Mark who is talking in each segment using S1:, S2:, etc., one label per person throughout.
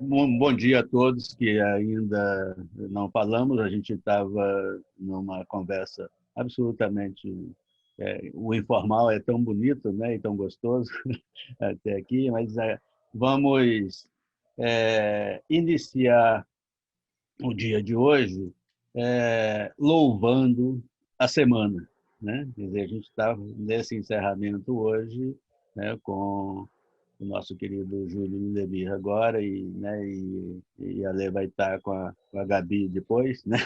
S1: Bom dia a todos que ainda não falamos. A gente estava numa conversa absolutamente. O informal é tão bonito, né, e tão gostoso até aqui, mas vamos iniciar o dia de hoje louvando a semana, né? Quer dizer, a gente está nesse encerramento hoje, né, com o nosso querido Júlio Lidemir agora e a Lê vai estar com a Gabi depois, né?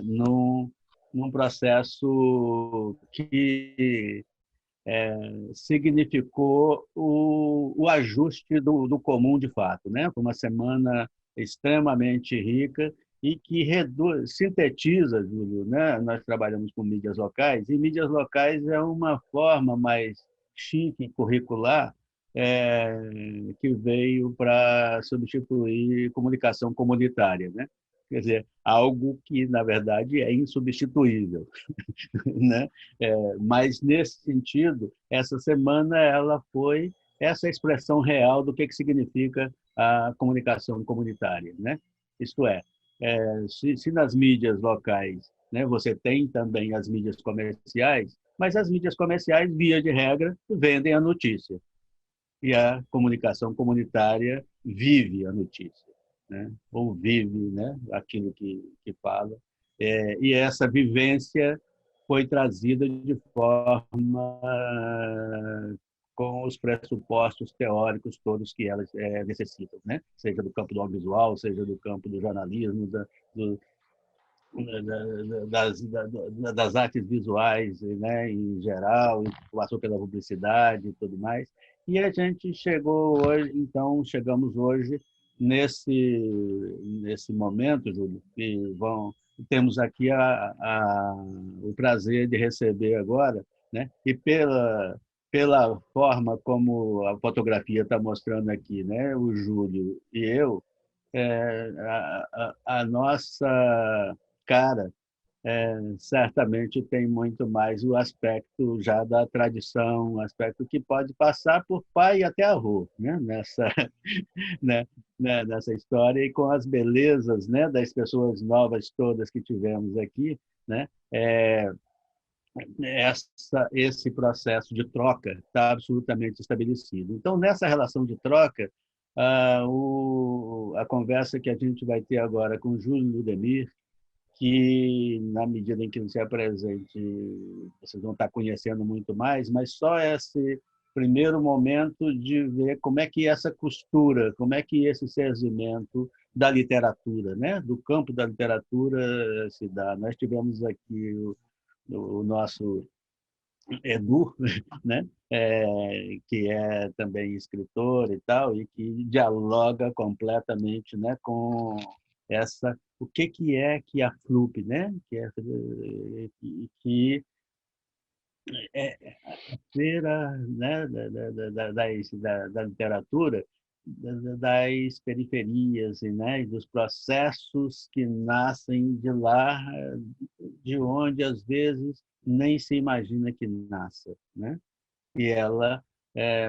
S1: Num, num processo que significou o ajuste do comum de fato, né? Foi uma semana extremamente rica e que sintetiza, Júlio, né? Nós trabalhamos com mídias locais e mídias locais é uma forma mais chique curricular é, que veio para substituir comunicação comunitária, né? Quer dizer, algo que, na verdade, é insubstituível. Né? Mas, nesse sentido, essa semana ela foi essa expressão real do que significa a comunicação comunitária. Né? Isto se nas mídias locais, né, você tem também as mídias comerciais, mas as mídias comerciais, via de regra, vendem a notícia. E a comunicação comunitária vive a notícia, né? Ou vive, né, aquilo que fala. E essa vivência foi trazida de forma com os pressupostos teóricos todos que elas necessitam, né? Seja do campo do audiovisual, seja do campo do jornalismo, do, das artes visuais, né, em geral, e passou pela publicidade e tudo mais. E a gente chegou hoje, então chegamos hoje nesse momento, Júlio, que temos aqui o prazer de receber agora, né, e pela forma como a fotografia está mostrando aqui, né, o Júlio e eu, a nossa cara certamente tem muito mais o aspecto já da tradição, um aspecto que pode passar por pai até avô, né? Né? Nessa história e com as belezas, né, das pessoas novas todas que tivemos aqui, né? Esse processo de troca está absolutamente estabelecido. Então, nessa relação de troca, a conversa que a gente vai ter agora com o Júlio Ludemir, que, na medida em que você apresente, vocês vão estar conhecendo muito mais, mas só esse primeiro momento de ver como é que essa costura, como é que esse segmento da literatura, né, do campo da literatura se dá. Nós tivemos aqui o nosso Edu, né, que é também escritor e tal, e que dialoga completamente, né, com o que a FLUP, né, que é a feira, né, da literatura das periferias, né, e dos processos que nascem de lá, de onde às vezes nem se imagina que nasça, né? E ela,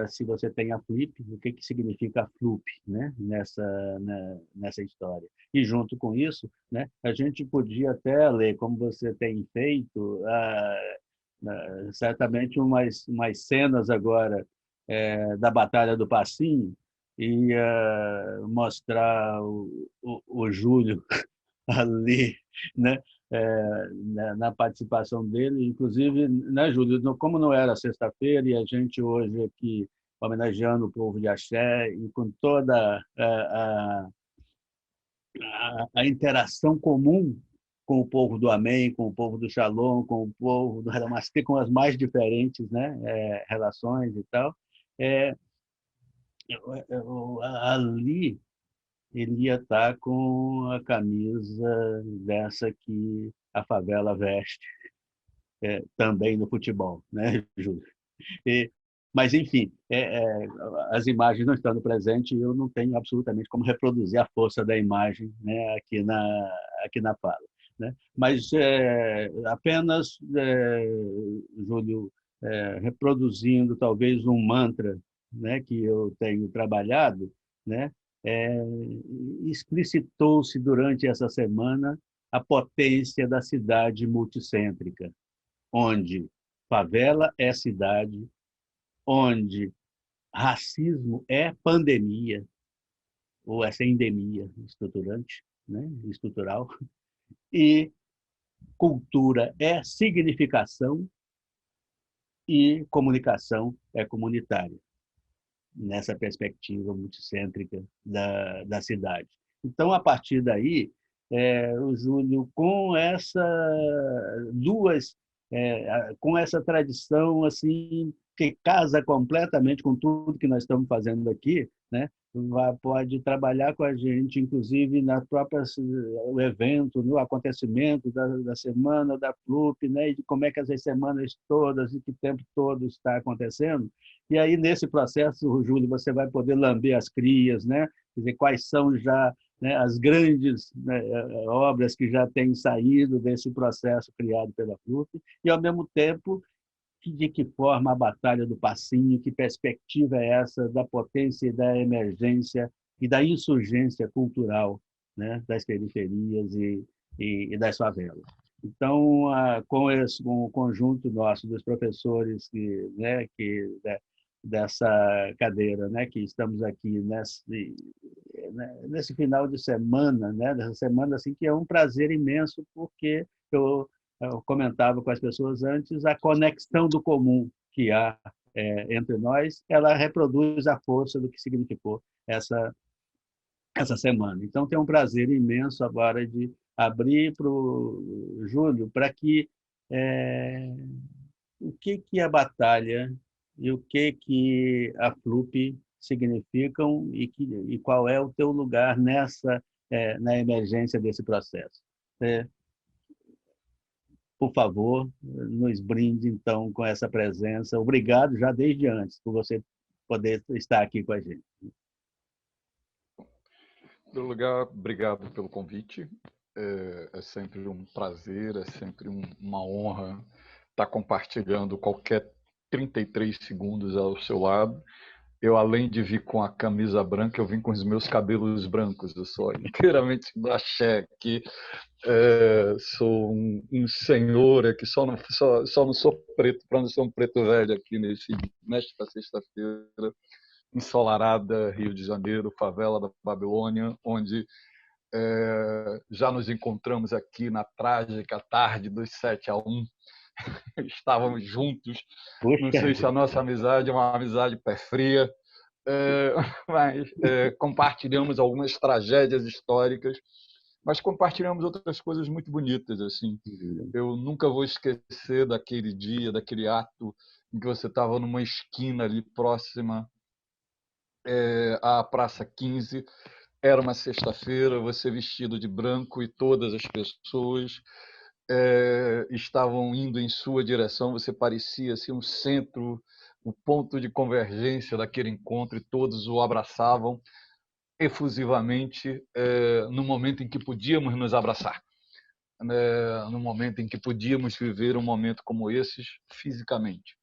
S1: se você tem a FLIP, o que significa a FLUP, né? Nessa história. E junto com isso, né, a gente podia até ler, como você tem feito, certamente umas cenas agora da Batalha do Passinho e mostrar o Júlio ali, né? Na participação dele, inclusive, né, Júlio, como não era sexta-feira e a gente hoje aqui homenageando o povo de Axé e com toda a interação comum com o povo do Amém, com o povo do Shalom, com o povo do Hadamastê, com as mais diferentes, né, relações e tal, é, ali ele ia estar com a camisa dessa que a favela veste, também no futebol, né, Júlio? E, mas, enfim, as imagens não estão no presente e eu não tenho absolutamente como reproduzir a força da imagem, né, aqui na fala. Né? Mas apenas, Júlio, reproduzindo talvez um mantra, né, que eu tenho trabalhado, né, explicitou-se durante essa semana a potência da cidade multicêntrica, onde favela é cidade, onde racismo é pandemia, ou essa endemia estruturante, né, estrutural, e cultura é significação e comunicação é comunitária, nessa perspectiva multicêntrica da cidade. Então, a partir daí, o Júlio, com essa tradição assim que casa completamente com tudo que nós estamos fazendo aqui, né? Pode trabalhar com a gente, inclusive na própria o evento, no acontecimento da semana da FLUP, né? E de como é que essas semanas todas e que tempo todo está acontecendo. E aí, nesse processo, Júlio, você vai poder lamber as crias, né? Quer dizer, quais são já, né, as grandes, né, obras que já têm saído desse processo criado pela FLUP, e, ao mesmo tempo, de que forma a Batalha do Passinho, que perspectiva é essa da potência e da emergência e da insurgência cultural, né, das periferias e das favelas. Então, com o conjunto nosso dos professores dessa cadeira, né, que estamos aqui nesse final de semana, né, dessa semana assim que é um prazer imenso, porque eu comentava com as pessoas antes, a conexão do comum que há entre nós, ela reproduz a força do que significou essa semana. Então, tem um prazer imenso agora de abrir para o Júlio para que o que a batalha e o que a FLUP significam e qual é o teu lugar na emergência desse processo. Por favor, nos brinde, então, com essa presença. Obrigado já desde antes por você poder estar aqui com a gente.
S2: Em primeiro lugar, obrigado pelo convite. É sempre um prazer, é sempre uma honra estar compartilhando qualquer 33 segundos ao seu lado. Eu, além de vir com a camisa branca, eu vim com os meus cabelos brancos. Eu sou inteiramente do axé aqui. Sou um senhor aqui, só não sou preto, para não ser um preto velho aqui nesta sexta-feira, ensolarada, Rio de Janeiro, favela da Babilônia, onde já nos encontramos aqui na trágica tarde dos 7-1. Estávamos juntos. Não sei se a nossa amizade é uma amizade pé fria, mas compartilhamos algumas tragédias históricas, mas compartilhamos outras coisas muito bonitas. Assim. Eu nunca vou esquecer daquele dia, daquele ato em que você estava numa esquina ali próxima à Praça 15. Era uma sexta-feira, você vestido de branco e todas as pessoas estavam indo em sua direção. Você parecia assim, um centro, o ponto de convergência daquele encontro, e todos o abraçavam efusivamente no momento em que podíamos nos abraçar, no momento em que podíamos viver um momento como esses fisicamente.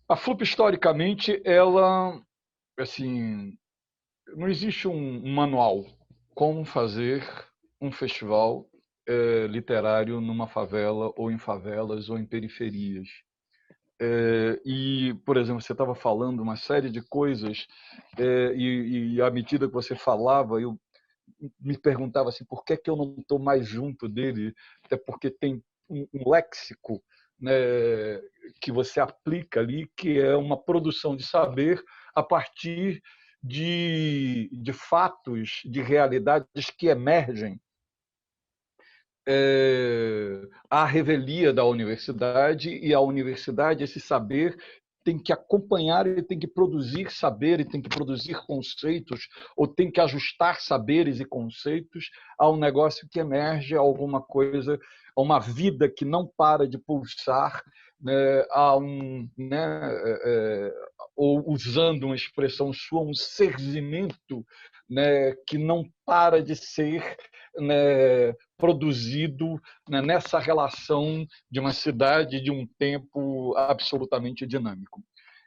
S2: A FLUP, historicamente, ela, assim, não existe um manual como fazer um festival literário numa favela ou em favelas ou em periferias. E, por exemplo, você estava falando uma série de coisas e à medida que você falava, eu me perguntava assim, por que eu não estou mais junto dele? Até porque tem um léxico, né, que você aplica ali, que é uma produção de saber a partir de fatos, de realidades que emergem à revelia da universidade, e a universidade, esse saber, tem que acompanhar e tem que produzir saber e tem que produzir conceitos, ou tem que ajustar saberes e conceitos a um negócio que emerge, a alguma coisa, a uma vida que não para de pulsar, né, ou usando uma expressão sua, um serzimento, né, que não para de ser, né, produzido, né, nessa relação de uma cidade, de um tempo absolutamente dinâmico.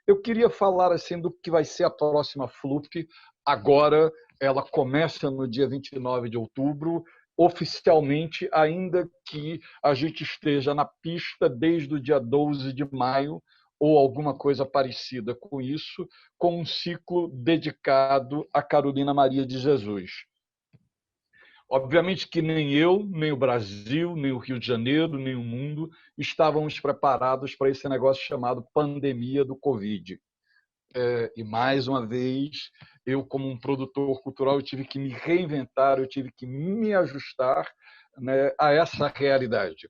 S2: Eu queria falar assim do que vai ser a próxima FLUP. Agora, ela começa no dia 29 de outubro, oficialmente, ainda que a gente esteja na pista desde o dia 12 de maio, ou alguma coisa parecida com isso, com um ciclo dedicado a Carolina Maria de Jesus. Obviamente que nem eu, nem o Brasil, nem o Rio de Janeiro, nem o mundo estávamos preparados para esse negócio chamado pandemia do Covid. E, mais uma vez, eu, como um produtor cultural, eu tive que me reinventar, eu tive que me ajustar, né, a essa realidade.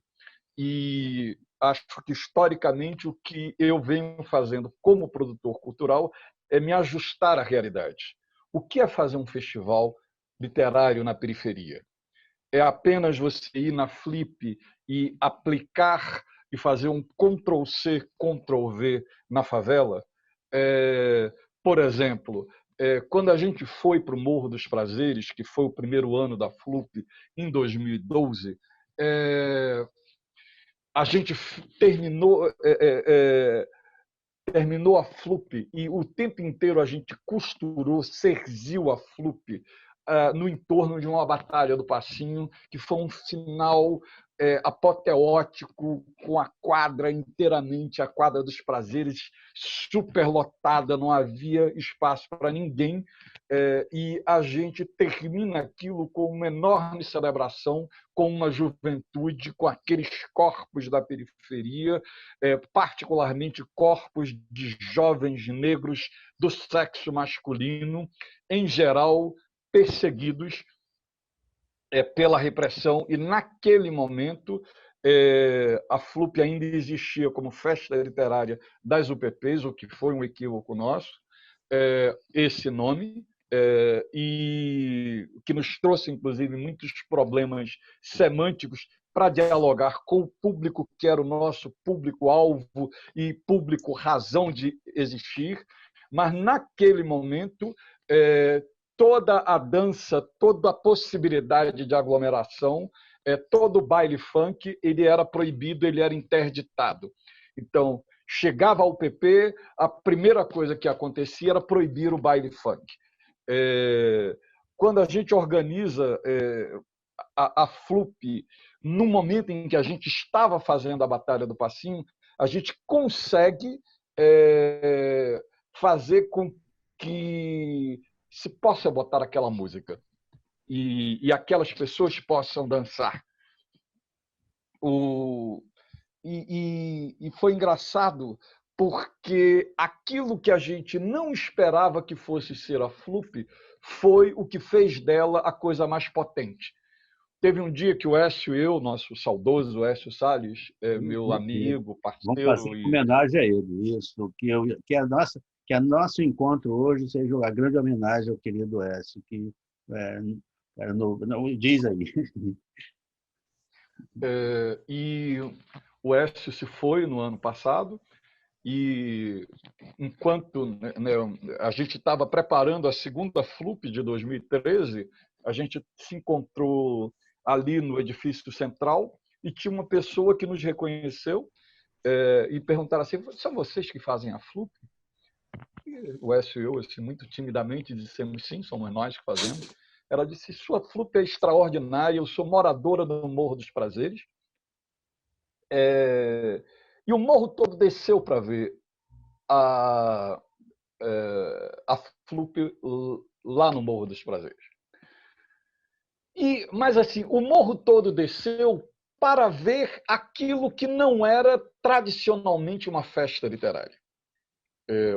S2: E acho que, historicamente, o que eu venho fazendo como produtor cultural é me ajustar à realidade. O que é fazer um festival literário na periferia? É apenas você ir na Flip e aplicar e fazer um Ctrl+C, Ctrl+V na favela? Por exemplo, quando a gente foi para o Morro dos Prazeres, que foi o primeiro ano da Flup, em 2012, a gente terminou a Flup e o tempo inteiro a gente costurou, serziu a Flup no entorno de uma batalha do Passinho, que foi um final apoteótico, com a quadra inteiramente, a quadra dos prazeres, superlotada, não havia espaço para ninguém, e a gente termina aquilo com uma enorme celebração, com uma juventude, com aqueles corpos da periferia, particularmente corpos de jovens negros do sexo masculino, em geral perseguidos pela repressão, e naquele momento a FLUP ainda existia como Festa Literária das UPPs, o que foi um equívoco nosso, esse nome, e que nos trouxe, inclusive, muitos problemas semânticos para dialogar com o público que era o nosso público-alvo e público-razão de existir. Mas, naquele momento, toda a dança, toda a possibilidade de aglomeração, todo o baile funk, ele era proibido, ele era interditado. Então, chegava ao PP, a primeira coisa que acontecia era proibir o baile funk. Quando a gente organiza a FLUP, no momento em que a gente estava fazendo a Batalha do Passinho, a gente consegue fazer com que se possa botar aquela música e aquelas pessoas possam dançar. E foi engraçado, porque aquilo que a gente não esperava que fosse ser a FLUP foi o que fez dela a coisa mais potente. Teve um dia que o Écio e eu, nosso saudoso Écio Salles, meu amigo,
S1: Vamos fazer
S2: parceiro...
S1: homenagem a ele, isso, que nosso encontro hoje seja a grande homenagem ao querido Écio, que diz aí.
S2: E o Écio se foi no ano passado, e enquanto a gente estava preparando a segunda FLUP de 2013, a gente se encontrou ali no edifício central e tinha uma pessoa que nos reconheceu e perguntaram assim: são vocês que fazem a FLUP? E o Écio e eu, assim, muito timidamente, dissemos: sim, somos nós que fazemos. Ela disse: sua FLUP é extraordinária, eu sou moradora do Morro dos Prazeres. E o morro todo desceu para ver a FLUP lá no Morro dos Prazeres. Mas assim, o morro todo desceu para ver aquilo que não era tradicionalmente uma festa literária.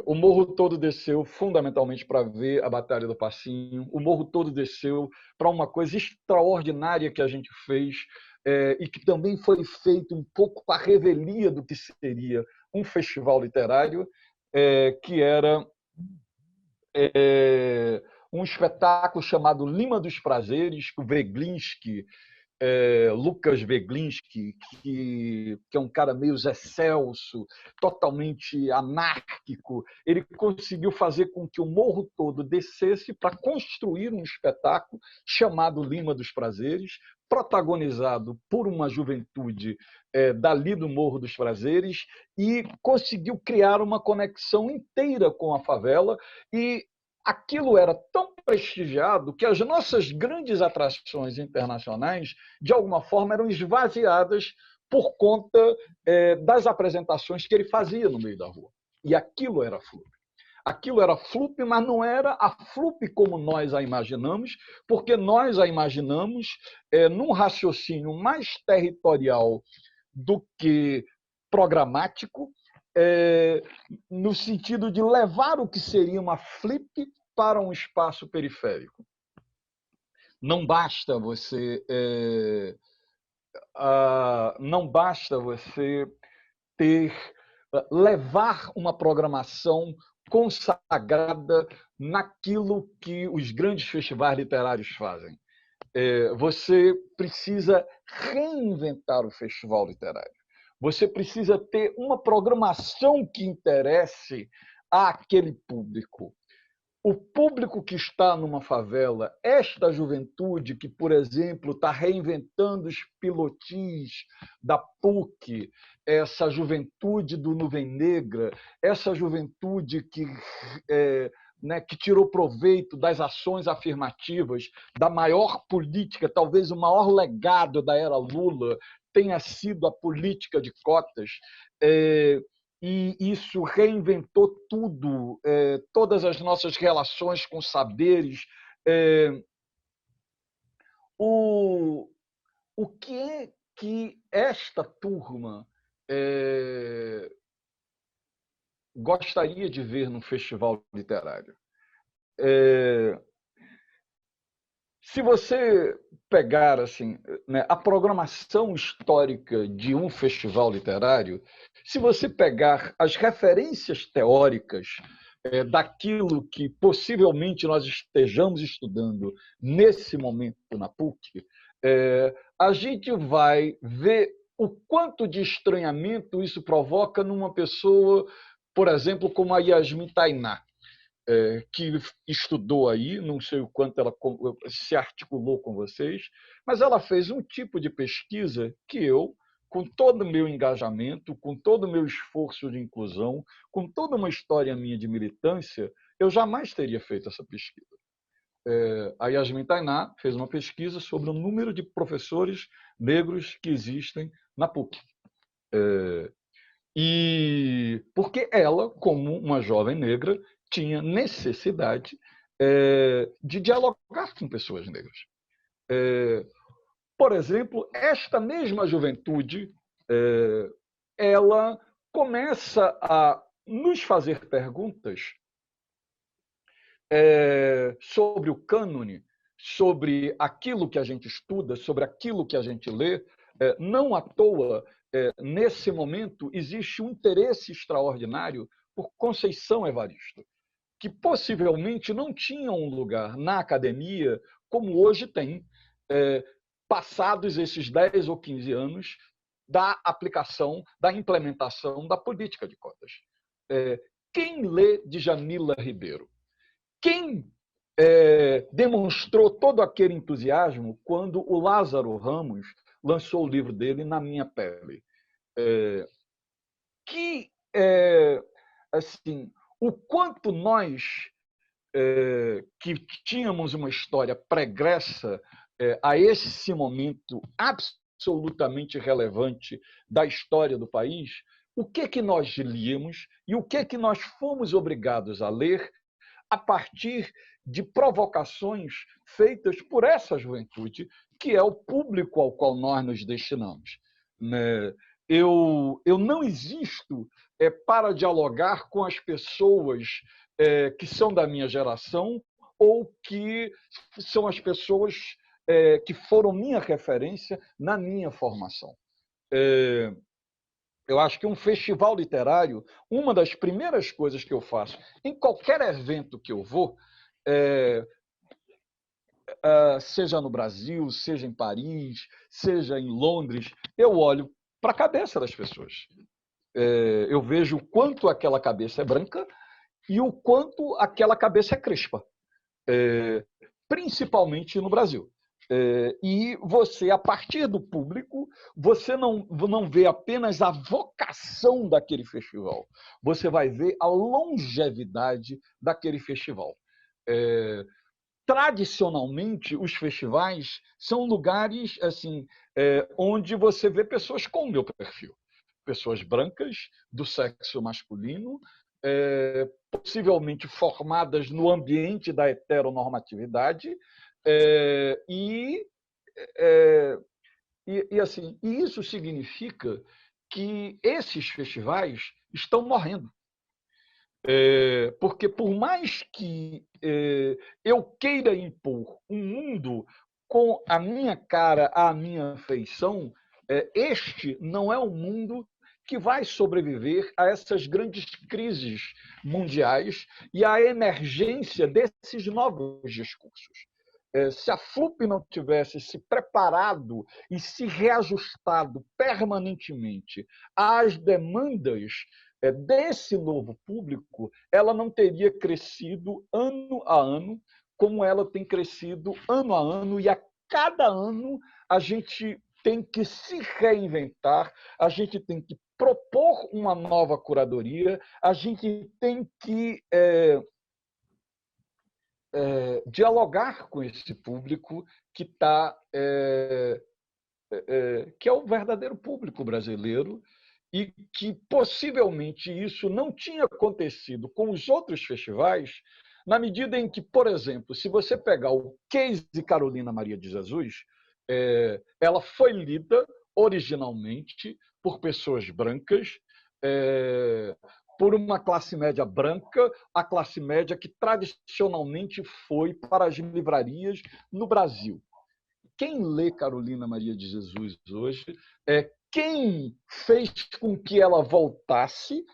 S2: O morro todo desceu fundamentalmente para ver a Batalha do Passinho, o morro todo desceu para uma coisa extraordinária que a gente fez, e que também foi feito um pouco à revelia do que seria um festival literário, que era um espetáculo chamado Lima dos Prazeres, que o Veglinski, Lucas Veglinski, que é um cara meio Zé Celso, totalmente anárquico, ele conseguiu fazer com que o morro todo descesse para construir um espetáculo chamado Lima dos Prazeres, protagonizado por uma juventude dali do Morro dos Prazeres e conseguiu criar uma conexão inteira com a favela, e aquilo era tão prestigiado que as nossas grandes atrações internacionais, de alguma forma, eram esvaziadas por conta das apresentações que ele fazia no meio da rua. E aquilo era FLUP. Aquilo era FLUP, mas não era a FLUP como nós a imaginamos, porque nós a imaginamos num raciocínio mais territorial do que programático, no sentido de levar o que seria uma FLIP para um espaço periférico. Não basta você levar uma programação consagrada naquilo que os grandes festivais literários fazem. Você precisa reinventar o festival literário. Você precisa ter uma programação que interesse àquele público. O público que está numa favela, esta juventude que, por exemplo, está reinventando os pilotis da PUC, essa juventude do Nuvem Negra, essa juventude que tirou proveito das ações afirmativas, da maior política, talvez o maior legado da era Lula tenha sido a política de cotas, e isso reinventou tudo, todas as nossas relações com saberes. O que é que esta turma gostaria de ver no festival literário? Se você pegar assim, né, a programação histórica de um festival literário, se você pegar as referências teóricas daquilo que possivelmente nós estejamos estudando nesse momento na PUC, a gente vai ver o quanto de estranhamento isso provoca numa pessoa, por exemplo, como a Yasmin Tainá, que estudou aí, não sei o quanto ela se articulou com vocês, mas ela fez um tipo de pesquisa que eu, com todo o meu engajamento, com todo o meu esforço de inclusão, com toda uma história minha de militância, eu jamais teria feito essa pesquisa. A Yasmin Tainá fez uma pesquisa sobre o número de professores negros que existem na PUC. E porque ela, como uma jovem negra, tinha necessidade de dialogar com pessoas negras. Por exemplo, esta mesma juventude, ela começa a nos fazer perguntas sobre o cânone, sobre aquilo que a gente estuda, sobre aquilo que a gente lê. Não à toa, nesse momento, existe um interesse extraordinário por Conceição Evaristo, que possivelmente não tinha um lugar na academia como hoje tem, passados esses 10 ou 15 anos da aplicação, da implementação da política de cotas. Quem lê Djamila Ribeiro? Quem demonstrou todo aquele entusiasmo quando o Lázaro Ramos lançou o livro dele, Na Minha Pele? Assim, o quanto nós, que tínhamos uma história pregressa a esse momento absolutamente relevante da história do país, o que nós líamos e o que nós fomos obrigados a ler a partir de provocações feitas por essa juventude, que é o público ao qual nós nos destinamos. Eu não existo para dialogar com as pessoas que são da minha geração ou que são as pessoas que foram minha referência na minha formação. Eu acho que um festival literário, uma das primeiras coisas que eu faço em qualquer evento que eu vou, seja no Brasil, seja em Paris, seja em Londres, eu olho para a cabeça das pessoas. Eu vejo o quanto aquela cabeça é branca e o quanto aquela cabeça é crespa, principalmente no Brasil. E você, a partir do público, você não vê apenas a vocação daquele festival, você vai ver a longevidade daquele festival. Tradicionalmente, os festivais são lugares assim, onde você vê pessoas com o meu perfil. Pessoas brancas, do sexo masculino, possivelmente formadas no ambiente da heteronormatividade, e assim, isso significa que esses festivais estão morrendo. Porque, por mais que eu queira impor um mundo com a minha cara, a minha feição, este não é o mundo que vai sobreviver a essas grandes crises mundiais e à emergência desses novos discursos. Se a FLUP não tivesse se preparado e se reajustado permanentemente às demandas desse novo público, ela não teria crescido ano a ano como ela tem crescido ano a ano, e a cada ano a gente tem que se reinventar, a gente tem que propor uma nova curadoria, a gente tem que dialogar com esse público que que é o verdadeiro público brasileiro, e que possivelmente isso não tinha acontecido com os outros festivais, na medida em que, por exemplo, se você pegar o case de Carolina Maria de Jesus, ela foi lida originalmente por pessoas brancas, por uma classe média branca, a classe média que tradicionalmente foi para as livrarias no Brasil. Quem lê Carolina Maria de Jesus hoje quem fez com que ela voltasse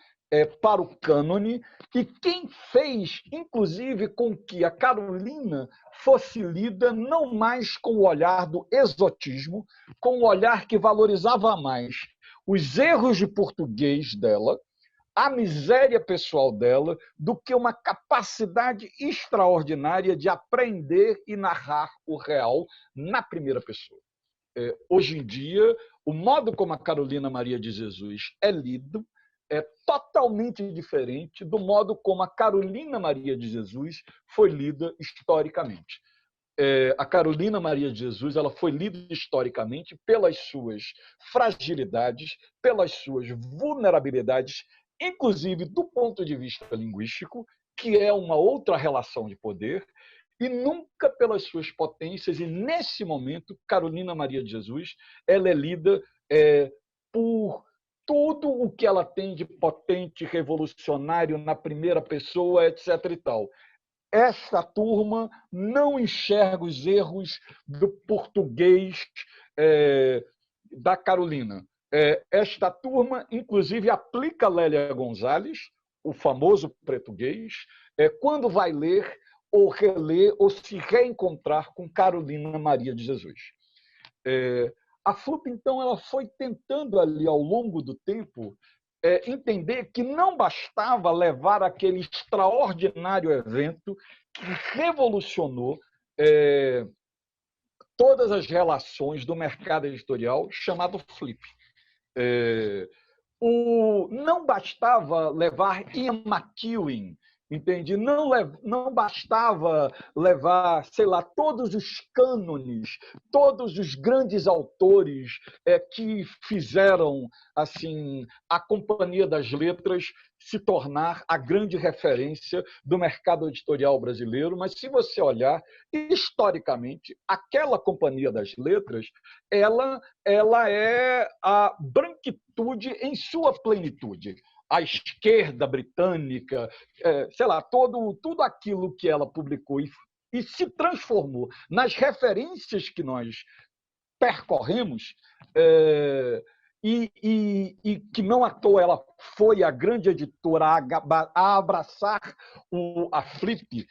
S2: para o cânone e quem fez, inclusive, com que a Carolina fosse lida não mais com o olhar do exotismo, com o olhar que valorizava mais os erros de português dela, a miséria pessoal dela, do que uma capacidade extraordinária de aprender e narrar o real na primeira pessoa. Hoje em dia, o modo como a Carolina Maria de Jesus é lido é totalmente diferente do modo como a Carolina Maria de Jesus foi lida historicamente. A Carolina Maria de Jesus ela foi lida historicamente pelas suas fragilidades, pelas suas vulnerabilidades, inclusive do ponto de vista linguístico, que é uma outra relação de poder, e nunca pelas suas potências. E, nesse momento, Carolina Maria de Jesus ela é lida por tudo o que ela tem de potente, revolucionário na primeira pessoa, etc. e tal. Esta turma não enxerga os erros do português da Carolina. Esta turma, inclusive, aplica Lélia Gonzalez, o famoso português, quando vai ler ou reler ou se reencontrar com Carolina Maria de Jesus. A FLUP, então, ela foi tentando ali, ao longo do tempo, entender que não bastava levar aquele extraordinário evento que revolucionou todas as relações do mercado editorial, chamado Flip. Não bastava levar Ian McEwan, entende? Não bastava levar, sei lá, todos os cânones, todos os grandes autores que fizeram assim a Companhia das Letras se tornar a grande referência do mercado editorial brasileiro. Mas, se você olhar historicamente, aquela Companhia das Letras ela é a branquitude em sua plenitude. A esquerda britânica, sei lá, tudo aquilo que ela publicou e se transformou nas referências que nós percorremos, e que não à toa ela foi a grande editora a abraçar a Flip,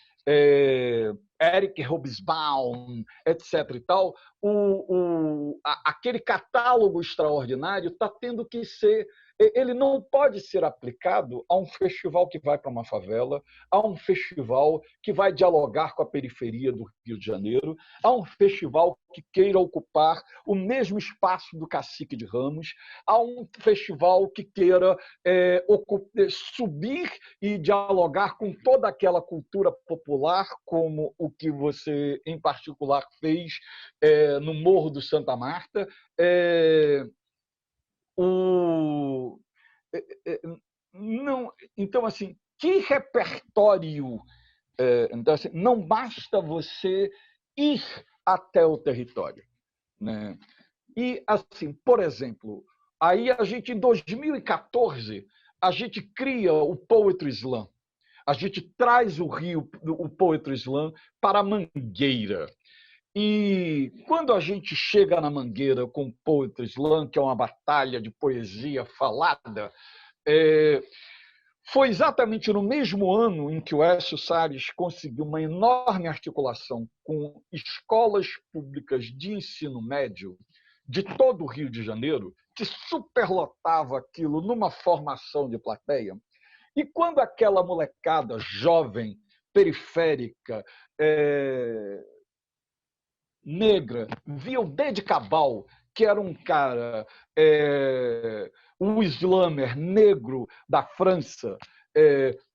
S2: Eric Hobsbawm, etc. e tal, aquele catálogo extraordinário está tendo que ser ele não pode ser aplicado a um festival que vai para uma favela, a um festival que vai dialogar com a periferia do Rio de Janeiro, a um festival que queira ocupar o mesmo espaço do Cacique de Ramos, a um festival que queira subir e dialogar com toda aquela cultura popular, como o que você, em particular, fez no Morro do Santa Marta. Não, então, assim, que repertório? Então, assim, não basta você ir até o território, né? E, assim, por exemplo, aí a gente, em 2014, a gente cria o Poetry Slam. A gente traz o Poetry Slam para a Mangueira. E quando a gente chega na Mangueira com o Poetry Slam, que é uma batalha de poesia falada, foi exatamente no mesmo ano em que o Écio Salles conseguiu uma enorme articulação com escolas públicas de ensino médio de todo o Rio de Janeiro, que superlotava aquilo numa formação de plateia. E quando aquela molecada jovem, periférica, negra, via o Dede Cabal, que era um cara, um slammer negro da França,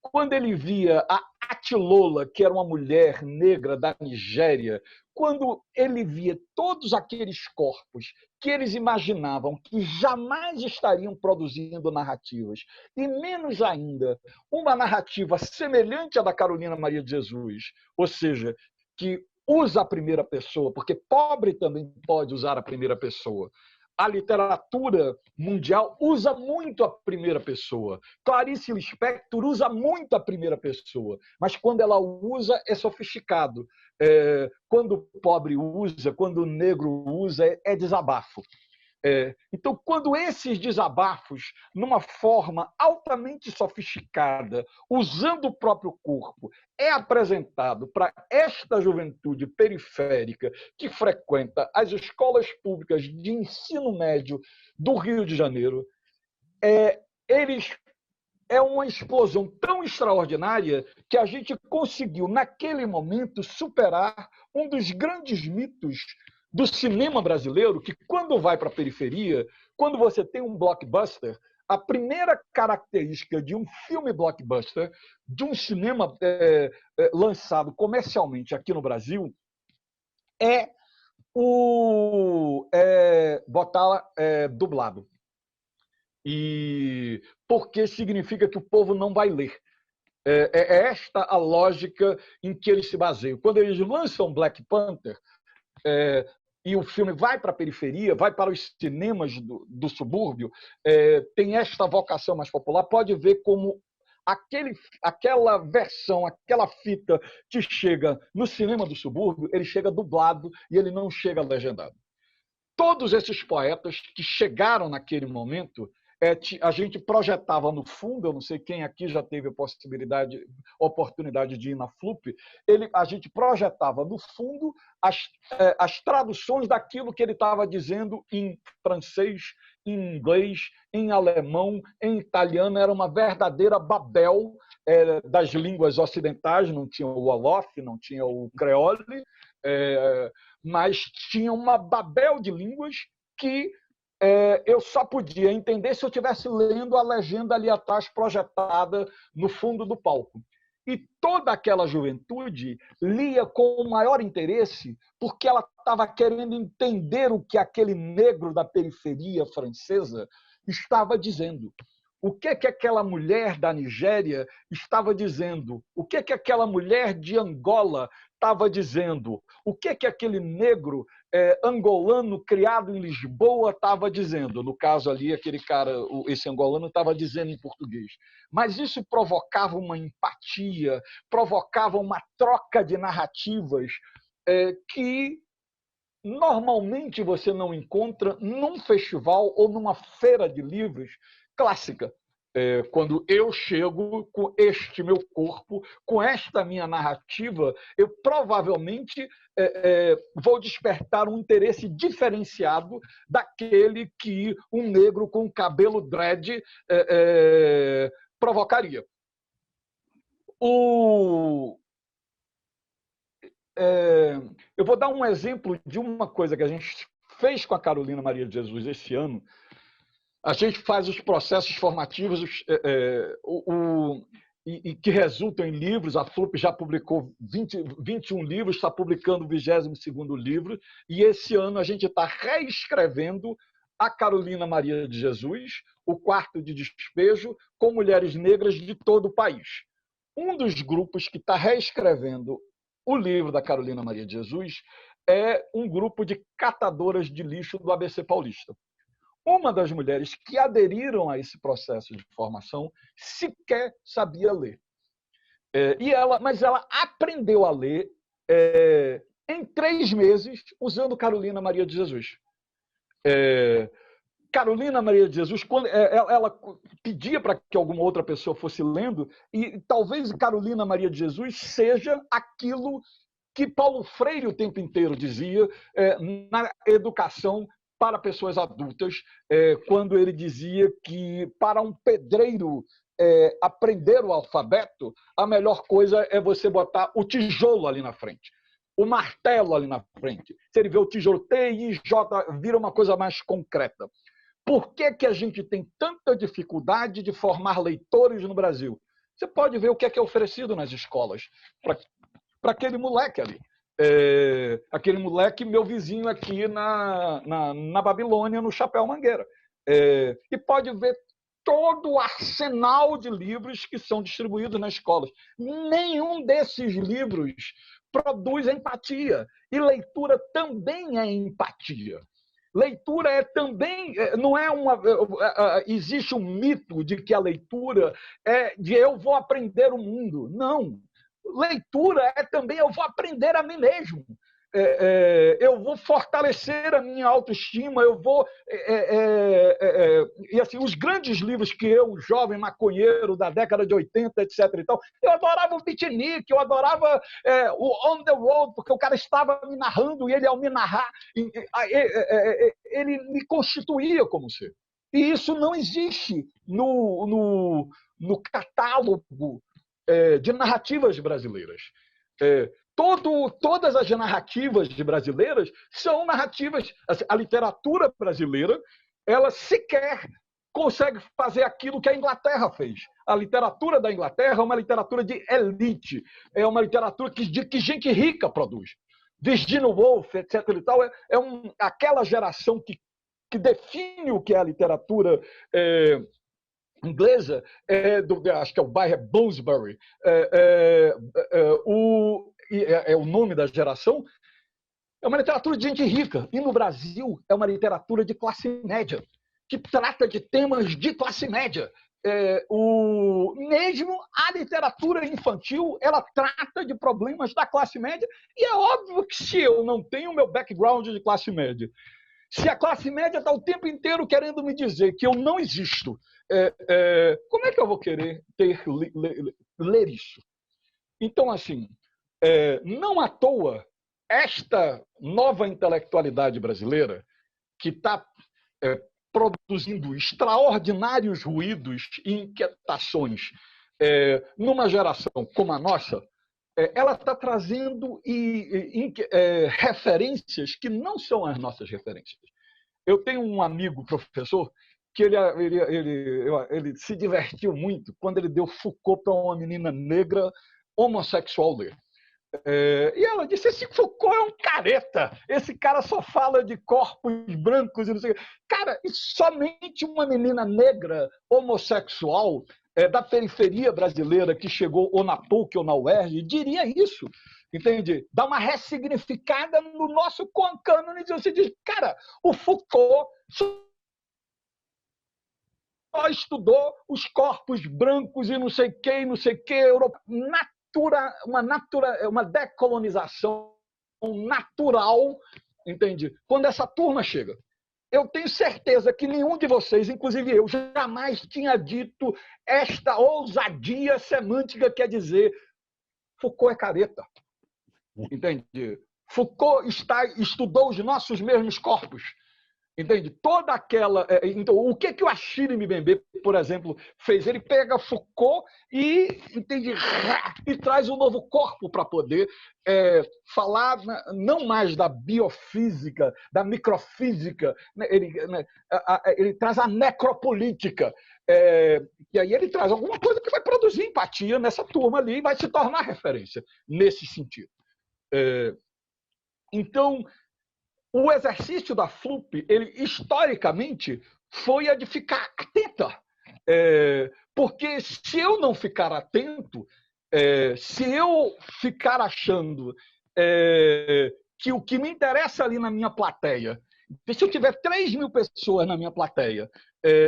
S2: quando ele via a Atilola, que era uma mulher negra da Nigéria, quando ele via todos aqueles corpos que eles imaginavam que jamais estariam produzindo narrativas, e menos ainda uma narrativa semelhante à da Carolina Maria de Jesus, ou seja, que usa a primeira pessoa, porque pobre também pode usar a primeira pessoa. A literatura mundial usa muito a primeira pessoa. Clarice Lispector usa muito a primeira pessoa, mas quando ela usa, é sofisticado. Quando o pobre usa, quando o negro usa, é desabafo. Então, quando esses desabafos, numa forma altamente sofisticada, usando o próprio corpo, é apresentado para esta juventude periférica que frequenta as escolas públicas de ensino médio do Rio de Janeiro, é uma explosão tão extraordinária que a gente conseguiu, naquele momento, superar um dos grandes mitos do cinema brasileiro, que quando vai para a periferia, quando você tem um blockbuster, a primeira característica de um filme blockbuster, de um cinema lançado comercialmente aqui no Brasil, é botar dublado. E porque significa que o povo não vai ler. É esta a lógica em que eles se baseiam. Quando eles lançam Black Panther, e o filme vai para a periferia, vai para os cinemas do subúrbio, tem esta vocação mais popular, pode ver como aquela versão, aquela fita que chega no cinema do subúrbio, ele chega dublado e ele não chega legendado. Todos esses poetas que chegaram naquele momento, a gente projetava no fundo, eu não sei quem aqui já teve a oportunidade de ir na FLUP, a gente projetava no fundo as traduções daquilo que ele estava dizendo em francês, em inglês, em alemão, em italiano. Era uma verdadeira Babel das línguas ocidentais, não tinha o Wolof, não tinha o creole, mas tinha uma Babel de línguas que eu só podia entender se eu estivesse lendo a legenda ali atrás projetada no fundo do palco. E toda aquela juventude lia com o maior interesse porque ela estava querendo entender o que aquele negro da periferia francesa estava dizendo. O que aquela mulher da Nigéria estava dizendo? O que aquela mulher de Angola estava dizendo? O que aquele negro angolano criado em Lisboa estava dizendo? No caso ali, aquele cara, esse angolano, estava dizendo em português. Mas isso provocava uma empatia, provocava uma troca de narrativas que normalmente você não encontra num festival ou numa feira de livros clássica. Quando eu chego com este meu corpo, com esta minha narrativa, eu provavelmente vou despertar um interesse diferenciado daquele que um negro com cabelo dread provocaria. Eu vou dar um exemplo de uma coisa que a gente fez com a Carolina Maria de Jesus esse ano. A gente faz os processos formativos e que resultam em livros. A FLUP já publicou 21 livros, está publicando o 22º livro, e esse ano a gente está reescrevendo a Carolina Maria de Jesus, o Quarto de Despejo, com mulheres negras de todo o país. Um dos grupos que está reescrevendo o livro da Carolina Maria de Jesus é um grupo de catadoras de lixo do ABC Paulista. Uma das mulheres que aderiram a esse processo de formação sequer sabia ler. Mas ela aprendeu a ler em 3 meses usando Carolina Maria de Jesus. Carolina Maria de Jesus, quando ela pedia para que alguma outra pessoa fosse lendo, e talvez Carolina Maria de Jesus seja aquilo que Paulo Freire o tempo inteiro dizia na educação para pessoas adultas, quando ele dizia que para um pedreiro aprender o alfabeto, a melhor coisa é você botar o tijolo ali na frente, o martelo ali na frente. Se ele vê o tijolo T, I, J, vira uma coisa mais concreta. Por que a gente tem tanta dificuldade de formar leitores no Brasil? Você pode ver o que é oferecido nas escolas para aquele moleque ali. Aquele moleque, meu vizinho aqui na Babilônia, no Chapéu Mangueira. E pode ver todo o arsenal de livros que são distribuídos nas escolas. Nenhum desses livros produz empatia. E leitura também é empatia. Leitura é também, não é existe um mito de que a leitura é de eu vou aprender o mundo. Não. Leitura é também eu vou aprender a mim mesmo. Eu vou fortalecer a minha autoestima, eu vou... E assim, os grandes livros que eu, jovem maconheiro da década de 80, etc. e tal, eu adorava o Beatnik, eu adorava o On the Road, porque o cara estava me narrando e ele, ao me narrar, ele me constituía como ser. E isso não existe no catálogo de narrativas brasileiras. Todas as narrativas brasileiras são narrativas... A literatura brasileira, ela sequer consegue fazer aquilo que a Inglaterra fez. A literatura da Inglaterra é uma literatura de elite, é uma literatura que gente rica produz. Virginia Woolf, etc. e tal, aquela geração que define o que é a literatura inglesa, acho que é o bairro Bloomsbury, o nome da geração, é uma literatura de gente rica. E no Brasil é uma literatura de classe média, que trata de temas de classe média. Mesmo a literatura infantil, ela trata de problemas da classe média, e é óbvio que se eu não tenho o meu background de classe média, se a classe média está o tempo inteiro querendo me dizer que eu não existo, como é que eu vou querer ler isso? Então, assim, não à toa, esta nova intelectualidade brasileira, que está produzindo extraordinários ruídos e inquietações numa geração como a nossa, ela está trazendo referências que não são as nossas referências. Eu tenho um amigo professor que ele se divertiu muito quando ele deu Foucault para uma menina negra homossexual ler. E ela disse, esse Foucault é um careta, esse cara só fala de corpos brancos e não sei o quê. Cara, e somente uma menina negra homossexual da periferia brasileira que chegou ou na PUC ou na UERJ diria isso, entende? Dá uma ressignificada no nosso cânone. Você diz, cara, o Foucault só estudou os corpos brancos e não sei quem, uma decolonização natural, entende? Quando essa turma chega eu tenho certeza que nenhum de vocês, inclusive eu, jamais tinha dito esta ousadia semântica, quer dizer, Foucault é careta. Entende? Foucault estudou os nossos mesmos corpos. Entende? Toda aquela. Então, o que o Achille Mbembe, por exemplo, fez? Ele pega Foucault e, entende, e traz um novo corpo para poder falar não mais da biofísica, da microfísica, né? Ele traz a necropolítica. E aí ele traz alguma coisa que vai produzir empatia nessa turma ali e vai se tornar referência nesse sentido. Então, o exercício da FLUP, ele historicamente foi a de ficar atenta. Porque se eu não ficar atento, se eu ficar achando que o que me interessa ali na minha plateia, se eu tiver 3.000 pessoas na minha plateia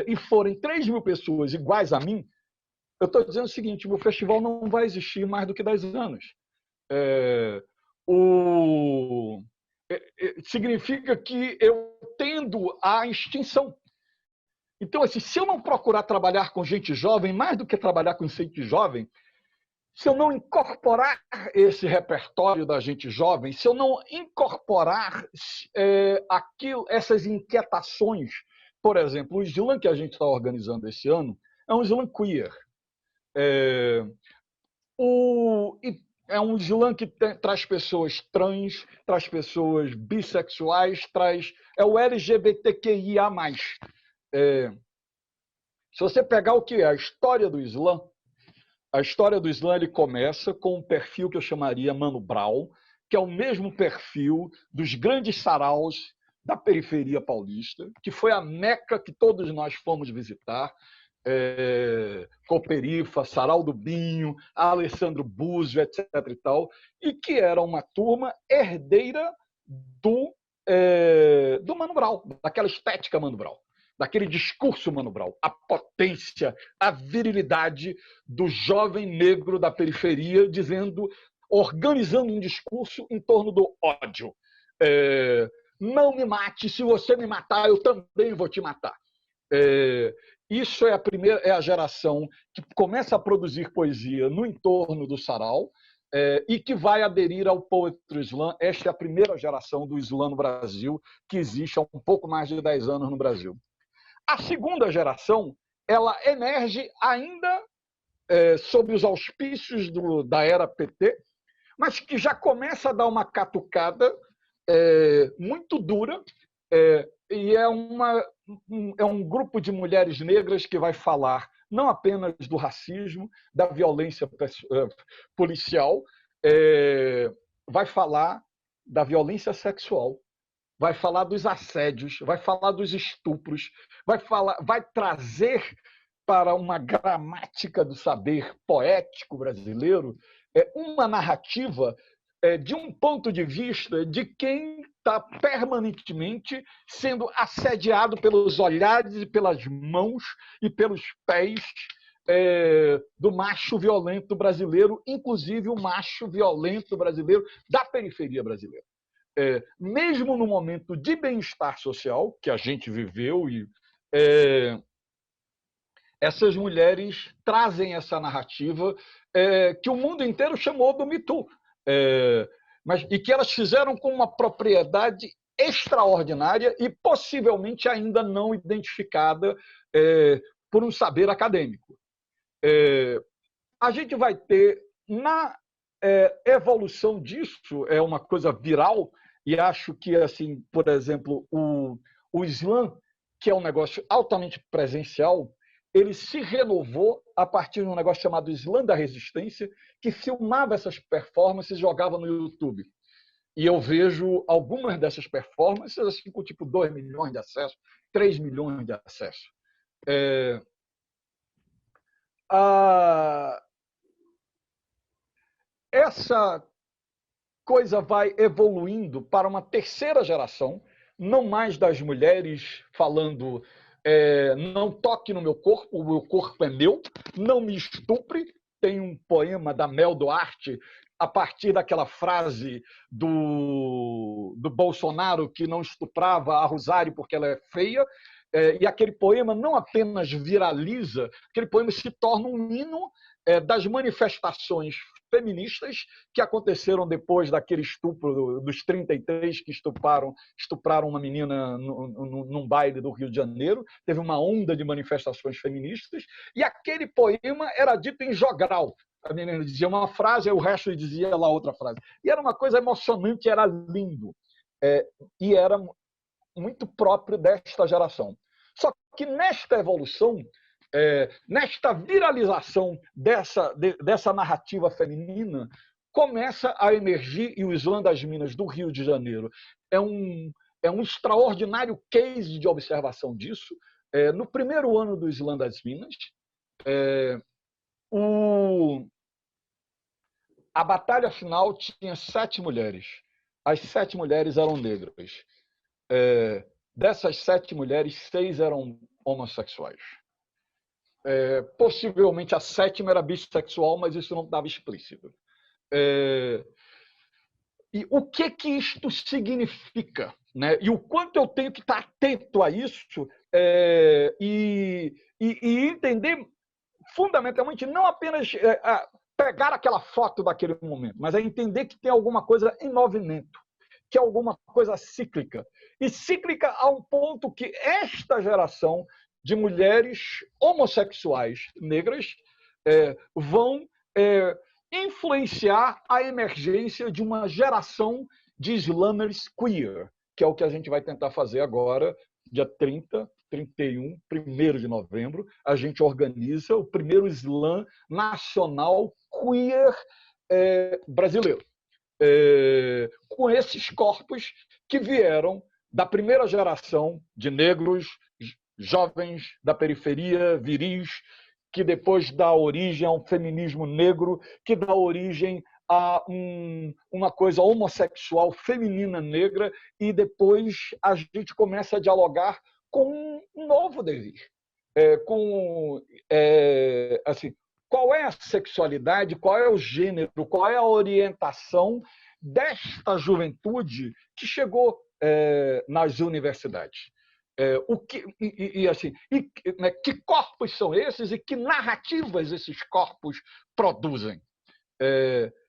S2: e forem 3.000 pessoas iguais a mim, eu estou dizendo o seguinte, o festival não vai existir mais do que 10 anos. Significa que eu tendo à extinção. Então, assim, se eu não procurar trabalhar com gente jovem, mais do que trabalhar com gente jovem, se eu não incorporar esse repertório da gente jovem, se eu não incorporar essas inquietações, por exemplo, o slam que a gente está organizando esse ano é um slam queer. É um slam que traz pessoas trans, traz pessoas bissexuais, é o LGBTQIA+. Se você pegar o que é a história do slam ele começa com um perfil que eu chamaria Mano Brown, que é o mesmo perfil dos grandes saraus da periferia paulista, que foi a meca que todos nós fomos visitar, Coperifa, Sarau do Binho, Alessandro Búzio, etc. e tal, e que era uma turma herdeira do Mano Brown, daquela estética Mano Brown, daquele discurso Mano Brown, a potência, a virilidade do jovem negro da periferia, organizando um discurso em torno do ódio. Não me mate, se você me matar, eu também vou te matar. Isso é a geração que começa a produzir poesia no entorno do sarau e que vai aderir ao Poetry Slam. Esta é a primeira geração do slam no Brasil, que existe há um pouco mais de 10 anos no Brasil. A segunda geração, ela emerge ainda sob os auspícios da era PT, mas que já começa a dar uma catucada muito dura, e é um grupo de mulheres negras que vai falar não apenas do racismo, da violência policial, vai falar da violência sexual, vai falar dos assédios, vai falar dos estupros, vai trazer para uma gramática do saber poético brasileiro uma narrativa de um ponto de vista de quem está permanentemente sendo assediado pelos olhares e pelas mãos e pelos pés do macho violento brasileiro, inclusive o macho violento brasileiro da periferia brasileira. Mesmo no momento de bem-estar social que a gente viveu, essas mulheres trazem essa narrativa que o mundo inteiro chamou do Me Too, e que elas fizeram com uma propriedade extraordinária e possivelmente ainda não identificada por um saber acadêmico. A gente vai ter, na evolução disso, é uma coisa viral, e acho que, assim, por exemplo, o slam, que é um negócio altamente presencial, ele se renovou a partir de um negócio chamado Slam da Resistência, que filmava essas performances e jogava no YouTube. E eu vejo algumas dessas performances assim, com tipo 2 milhões de acessos, 3 milhões de acessos. Essa coisa vai evoluindo para uma terceira geração, não mais das mulheres falando não toque no meu corpo, o meu corpo é meu, não me estupre. Tem um poema da Mel Duarte a partir daquela frase do Bolsonaro que não estuprava a Rosário porque ela é feia, e aquele poema não apenas viraliza, aquele poema se torna um hino das manifestações feministas que aconteceram depois daquele estupro dos 33 que estupraram uma menina num baile do Rio de Janeiro. Teve uma onda de manifestações feministas e aquele poema era dito em jogral. A menina dizia uma frase, e o resto dizia lá outra frase. E era uma coisa emocionante, era lindo. E era muito próprio desta geração. Só que nesta evolução, nesta viralização dessa narrativa feminina, começa a emergir, e o Islã das Minas do Rio de Janeiro é um extraordinário case de observação disso. No primeiro ano do Islã das Minas, a batalha final tinha 7 mulheres. As 7 mulheres eram negras. Dessas 7 mulheres, 6 eram homossexuais. Possivelmente a 7ª era bissexual, mas isso não estava explícito. E o que isto significa? Né? E o quanto eu tenho que estar atento a isso e entender fundamentalmente não apenas pegar aquela foto daquele momento, mas entender que tem alguma coisa em movimento, que é alguma coisa cíclica. E cíclica a um ponto que esta geração de mulheres homossexuais negras vão influenciar a emergência de uma geração de slammers queer, que é o que a gente vai tentar fazer agora, dia 30, 31, 1º de novembro. A gente organiza o primeiro slam nacional queer brasileiro. Com esses corpos que vieram da primeira geração de negros, jovens da periferia, viris, que depois dá origem a um feminismo negro, que dá origem a uma coisa homossexual feminina negra, e depois a gente começa a dialogar com um novo devir. Assim, qual é a sexualidade, qual é o gênero, qual é a orientação desta juventude que chegou nas universidades? Que corpos são esses e que narrativas esses corpos produzem?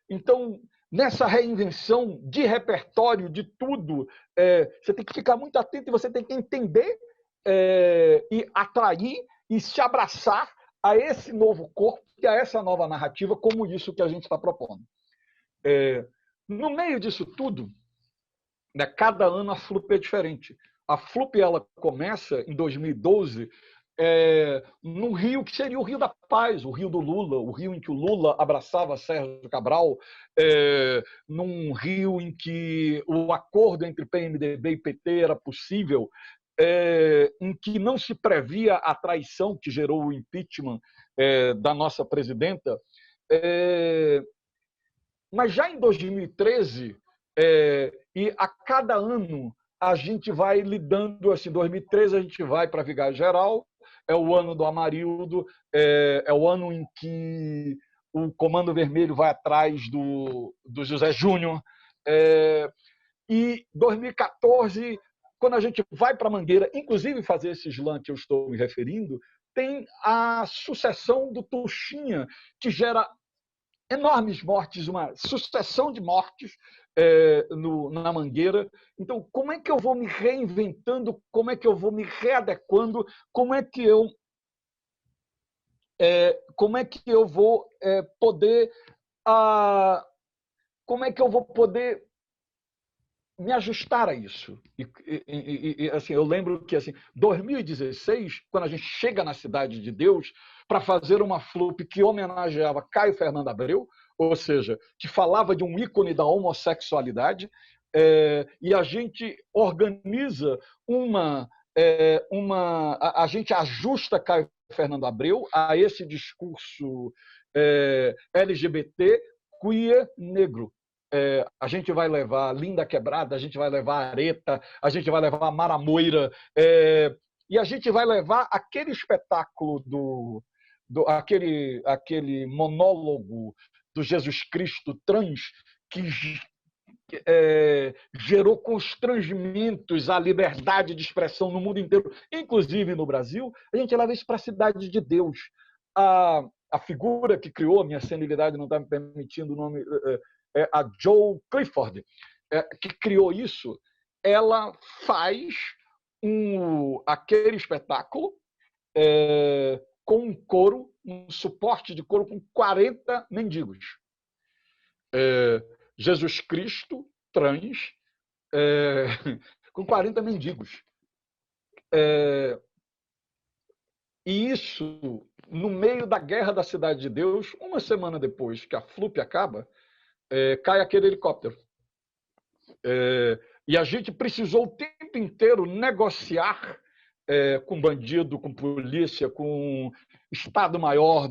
S2: Então, nessa reinvenção de repertório, de tudo, você tem que ficar muito atento e você tem que entender e atrair e se abraçar a esse novo corpo e a essa nova narrativa, como isso que a gente está propondo. No meio disso tudo, né, cada ano a FLUP é diferente. A FLUP ela começa em 2012 no Rio, que seria o Rio da Paz, o Rio do Lula, o Rio em que o Lula abraçava Sérgio Cabral, num Rio em que o acordo entre PMDB e PT era possível, em que não se previa a traição que gerou o impeachment da nossa presidenta. Mas já em 2013, e a cada ano a gente vai lidando assim. 2013 a gente vai para a Vigário Geral, é o ano do Amarildo, é o ano em que o Comando Vermelho vai atrás do José Júnior. E 2014, quando a gente vai para Mangueira, inclusive fazer esse slam que eu estou me referindo, tem a sucessão do Tuxinha, que gera enormes mortes, uma sucessão de mortes na Mangueira. Então, como é que eu vou me reinventando? Como é que eu vou me readequando? Como é que eu vou poder como é que eu vou poder me ajustar a isso? Assim, eu lembro que assim, 2016, quando a gente chega na Cidade de Deus para fazer uma FLUP que homenageava Caio Fernando Abreu, ou seja, que falava de um ícone da homossexualidade, e a gente organiza a gente ajusta Caio Fernando Abreu a esse discurso LGBT queer negro. A gente vai levar Linda Quebrada, a gente vai levar Areta, a gente vai levar Mara Moira, e a gente vai levar aquele espetáculo aquele monólogo do do Jesus Cristo trans, que gerou constrangimentos à liberdade de expressão no mundo inteiro, inclusive no Brasil, a gente leva isso para a cidade de Deus. A figura que criou, a minha senilidade não está me permitindo o nome, a Jo Clifford, que criou isso, ela faz aquele espetáculo com um coro, um suporte de coro com 40 mendigos. Jesus Cristo trans com 40 mendigos. E isso, no meio da Guerra da Cidade de Deus, uma semana depois que a FLUP acaba, cai aquele helicóptero. E a gente precisou o tempo inteiro negociar com bandido, com polícia, com Estado-Maior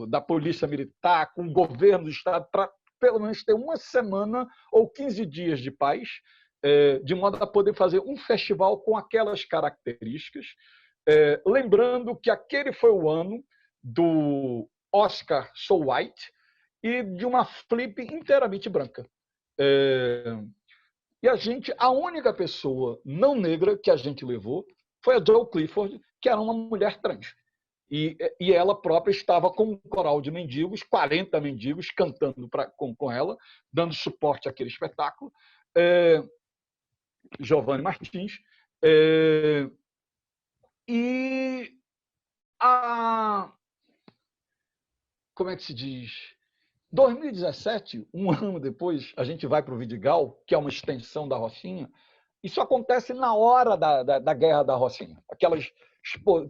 S2: da Polícia Militar, com o governo do Estado, para pelo menos ter uma semana ou 15 dias de paz, de modo a poder fazer um festival com aquelas características, lembrando que aquele foi o ano do Oscar So White e de uma Flip inteiramente branca. E a única pessoa não negra que a gente levou foi a Jo Clifford, que era uma mulher trans. E ela própria estava com um coral de mendigos, 40 mendigos, cantando com ela, dando suporte àquele espetáculo. Giovanni Martins. Como é que se diz? 2017, um ano depois, a gente vai para o Vidigal, que é uma extensão da Rocinha. Isso acontece na hora da Guerra da Rocinha.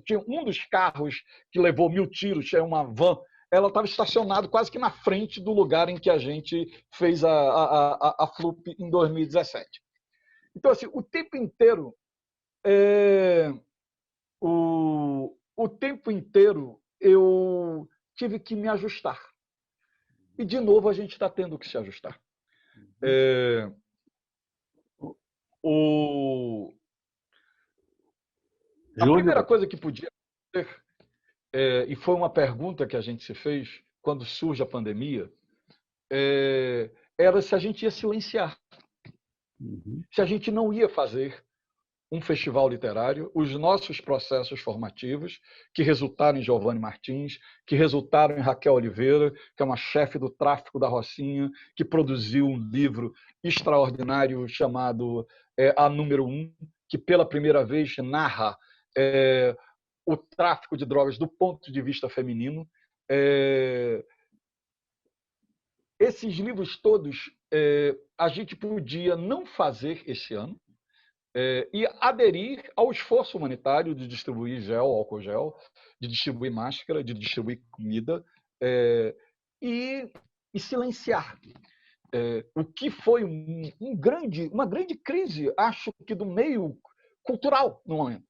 S2: Tinha um dos carros que levou 1000 tiros, é uma van, ela estava estacionada quase que na frente do lugar em que a gente fez a FLUP em 2017. Então, assim, o tempo inteiro, o tempo inteiro eu tive que me ajustar. E, de novo, a gente está tendo que se ajustar. A primeira coisa que podia ser, e foi uma pergunta que a gente se fez quando surge a pandemia, era se a gente ia silenciar. Se a gente não ia fazer um festival literário, os nossos processos formativos, que resultaram em Giovanni Martins, que resultaram em Raquel Oliveira, que é uma chefe do tráfico da Rocinha, que produziu um livro extraordinário chamado A Número 1, que pela primeira vez narra o tráfico de drogas do ponto de vista feminino. Esses livros todos a gente podia não fazer esse ano, e aderir ao esforço humanitário de distribuir gel, álcool gel, de distribuir máscara, de distribuir comida, e silenciar. O que foi uma grande crise, acho que do meio cultural no momento.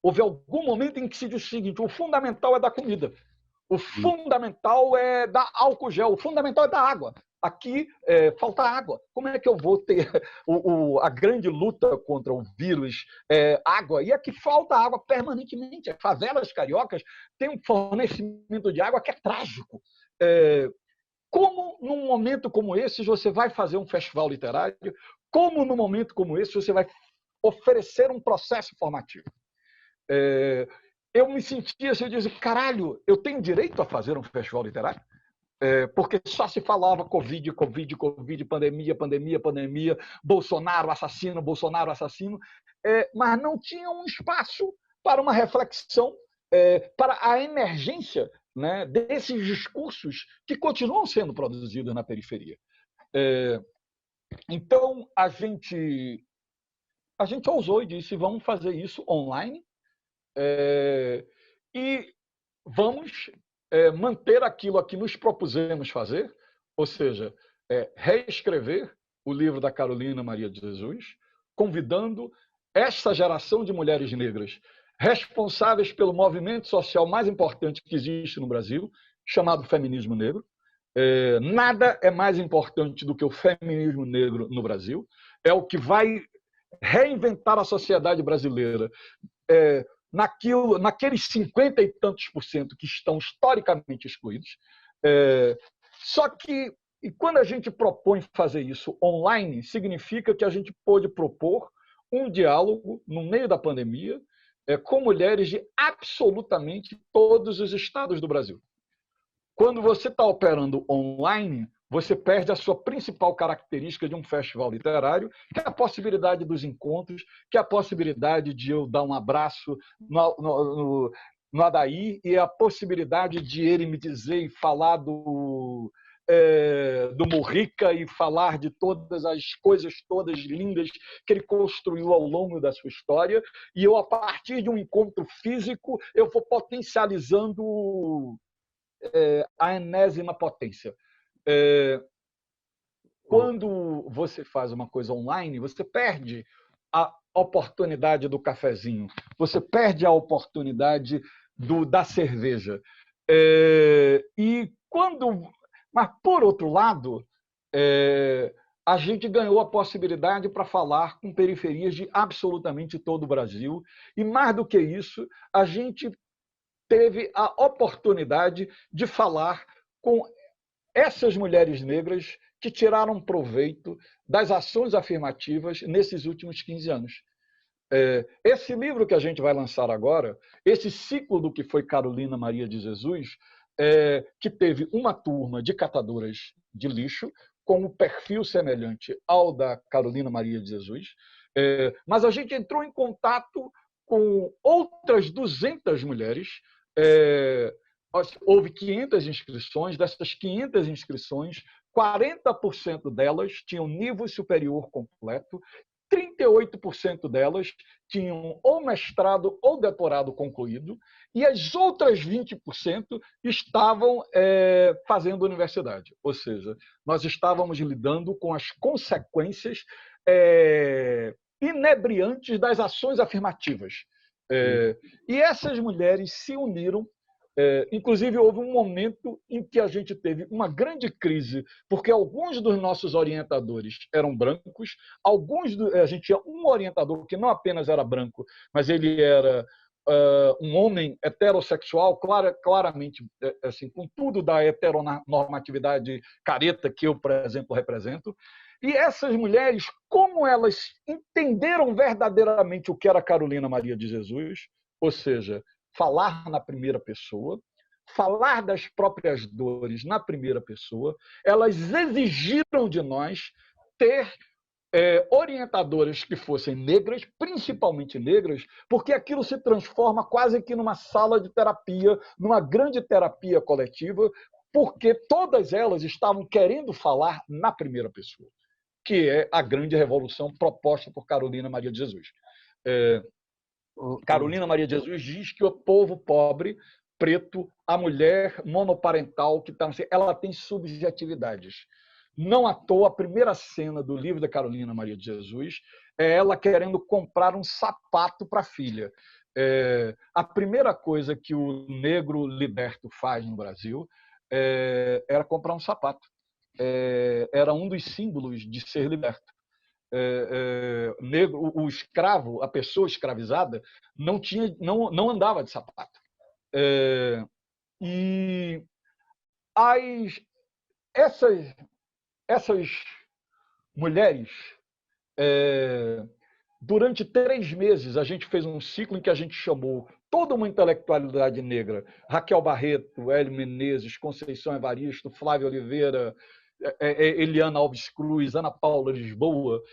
S2: Houve algum momento em que se diz o seguinte: o fundamental é dar comida, o fundamental é dar álcool gel, o fundamental é dar água. Aqui falta água. Como é que eu vou ter a grande luta contra o vírus, água? E aqui falta água permanentemente. As favelas cariocas têm um fornecimento de água que é trágico. Como num momento como esse você vai fazer um festival literário? Como num momento como esse você vai oferecer um processo formativo? Eu me sentia assim, eu dizia, caralho, eu tenho direito a fazer um festival literário? Porque só se falava Covid, Covid, Covid, pandemia, pandemia, pandemia, Bolsonaro assassino, Bolsonaro assassino, mas não tinha um espaço para uma reflexão, para a emergência, né, desses discursos que continuam sendo produzidos na periferia. Então, a gente ousou e disse, vamos fazer isso online, e vamos manter aquilo a que nos propusemos fazer, ou seja, reescrever o livro da Carolina Maria de Jesus, convidando essa geração de mulheres negras responsáveis pelo movimento social mais importante que existe no Brasil, chamado feminismo negro. Nada é mais importante do que o feminismo negro no Brasil. É o que vai reinventar a sociedade brasileira, naqueles 50 e tantos % que estão historicamente excluídos. Só que, e quando a gente propõe fazer isso online, significa que a gente pôde propor um diálogo no meio da pandemia com mulheres de absolutamente todos os estados do Brasil. Quando você está operando online, você perde a sua principal característica de um festival literário, que é a possibilidade dos encontros, que é a possibilidade de eu dar um abraço no Adair e a possibilidade de ele me dizer e falar do Mujica e falar de todas as coisas todas lindas que ele construiu ao longo da sua história. E eu, a partir de um encontro físico, eu vou potencializando a enésima potência. Quando você faz uma coisa online, você perde a oportunidade do cafezinho, você perde a oportunidade da cerveja. Mas, por outro lado, a gente ganhou a possibilidade para falar com periferias de absolutamente todo o Brasil. E, mais do que isso, a gente teve a oportunidade de falar com essas mulheres negras que tiraram proveito das ações afirmativas nesses últimos 15 anos. Esse livro que a gente vai lançar agora, esse ciclo do que foi Carolina Maria de Jesus, que teve uma turma de catadoras de lixo, com um perfil semelhante ao da Carolina Maria de Jesus, mas a gente entrou em contato com outras 200 mulheres. Houve 500 inscrições, dessas 500 inscrições, 40% delas tinham nível superior completo, 38% delas tinham ou mestrado ou doutorado concluído, e as outras 20% estavam fazendo universidade. Ou seja, nós estávamos lidando com as consequências inebriantes das ações afirmativas. E essas mulheres se uniram. Inclusive, houve um momento em que a gente teve uma grande crise, porque alguns dos nossos orientadores eram brancos, a gente tinha um orientador que não apenas era branco, mas ele era um homem heterossexual, claramente assim, com tudo da heteronormatividade careta que eu, por exemplo, represento. E essas mulheres, como elas entenderam verdadeiramente o que era Carolina Maria de Jesus, ou seja, falar na primeira pessoa, falar das próprias dores na primeira pessoa, elas exigiram de nós ter orientadoras que fossem negras, principalmente negras, porque aquilo se transforma quase que numa sala de terapia, numa grande terapia coletiva, porque todas elas estavam querendo falar na primeira pessoa, que é a grande revolução proposta por Carolina Maria de Jesus. Carolina Maria de Jesus diz que o povo pobre, preto, a mulher monoparental, ela tem subjetividades. Não à toa, a primeira cena do livro da Carolina Maria de Jesus é ela querendo comprar um sapato para a filha. A primeira coisa que o negro liberto faz no Brasil era comprar um sapato. Era um dos símbolos de ser liberto. Negro, o escravo, a pessoa escravizada, não andava de sapato. E essas mulheres, durante 3 meses, a gente fez um ciclo em que a gente chamou toda uma intelectualidade negra, Raquel Barreto, Hélio Menezes, Conceição Evaristo, Flávia Oliveira, Eliana Alves Cruz, Ana Paula Lisboa,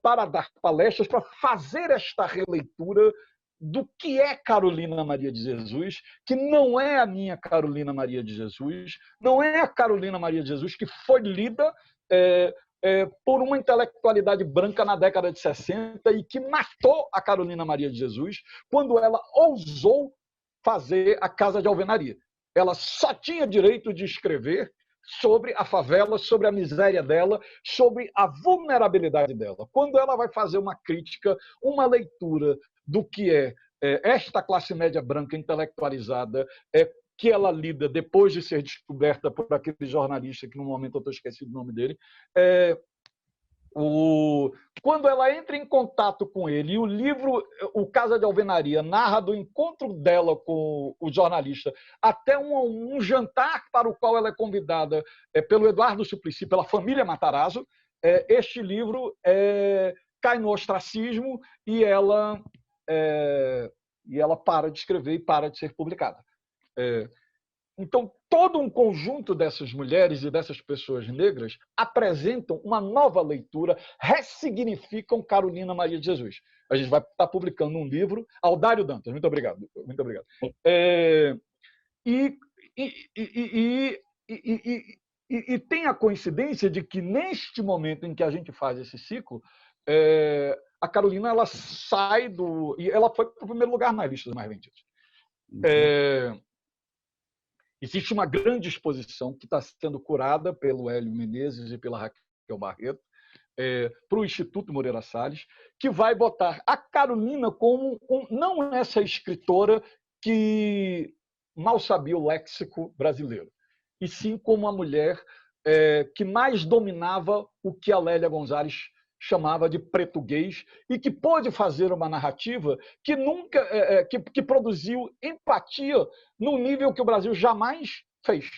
S2: para dar palestras, para fazer esta releitura do que é Carolina Maria de Jesus, que não é a minha Carolina Maria de Jesus, não é a Carolina Maria de Jesus que foi lida por uma intelectualidade branca na década de 60 e que matou a Carolina Maria de Jesus quando ela ousou fazer a Casa de Alvenaria. Ela só tinha direito de escrever sobre a favela, sobre a miséria dela, sobre a vulnerabilidade dela. Quando ela vai fazer uma crítica, uma leitura do que é esta classe média branca intelectualizada, que ela lida depois de ser descoberta por aquele jornalista, que no momento eu estou esquecido o nome dele, Quando ela entra em contato com ele, e o livro, o Casa de Alvenaria, narra do encontro dela com o jornalista até um jantar para o qual ela é convidada pelo Eduardo Suplicy, pela família Matarazzo, este livro cai no ostracismo e ela para de escrever e para de ser publicada. Então, todo um conjunto dessas mulheres e dessas pessoas negras apresentam uma nova leitura, ressignificam Carolina Maria de Jesus. A gente vai estar publicando um livro, Aldário Dantas, muito obrigado. Muito obrigado. E tem a coincidência de que, neste momento em que a gente faz esse ciclo, a Carolina ela sai do... e ela foi para o primeiro lugar nas listas mais vendidas. Existe uma grande exposição que está sendo curada pelo Hélio Menezes e pela Raquel Barreto, para o Instituto Moreira Salles, que vai botar a Carolina como não essa escritora que mal sabia o léxico brasileiro, e sim como a mulher que mais dominava o que a Lélia Gonzalez chamava de português e que pôde fazer uma narrativa que nunca que produziu empatia num nível que o Brasil jamais fez.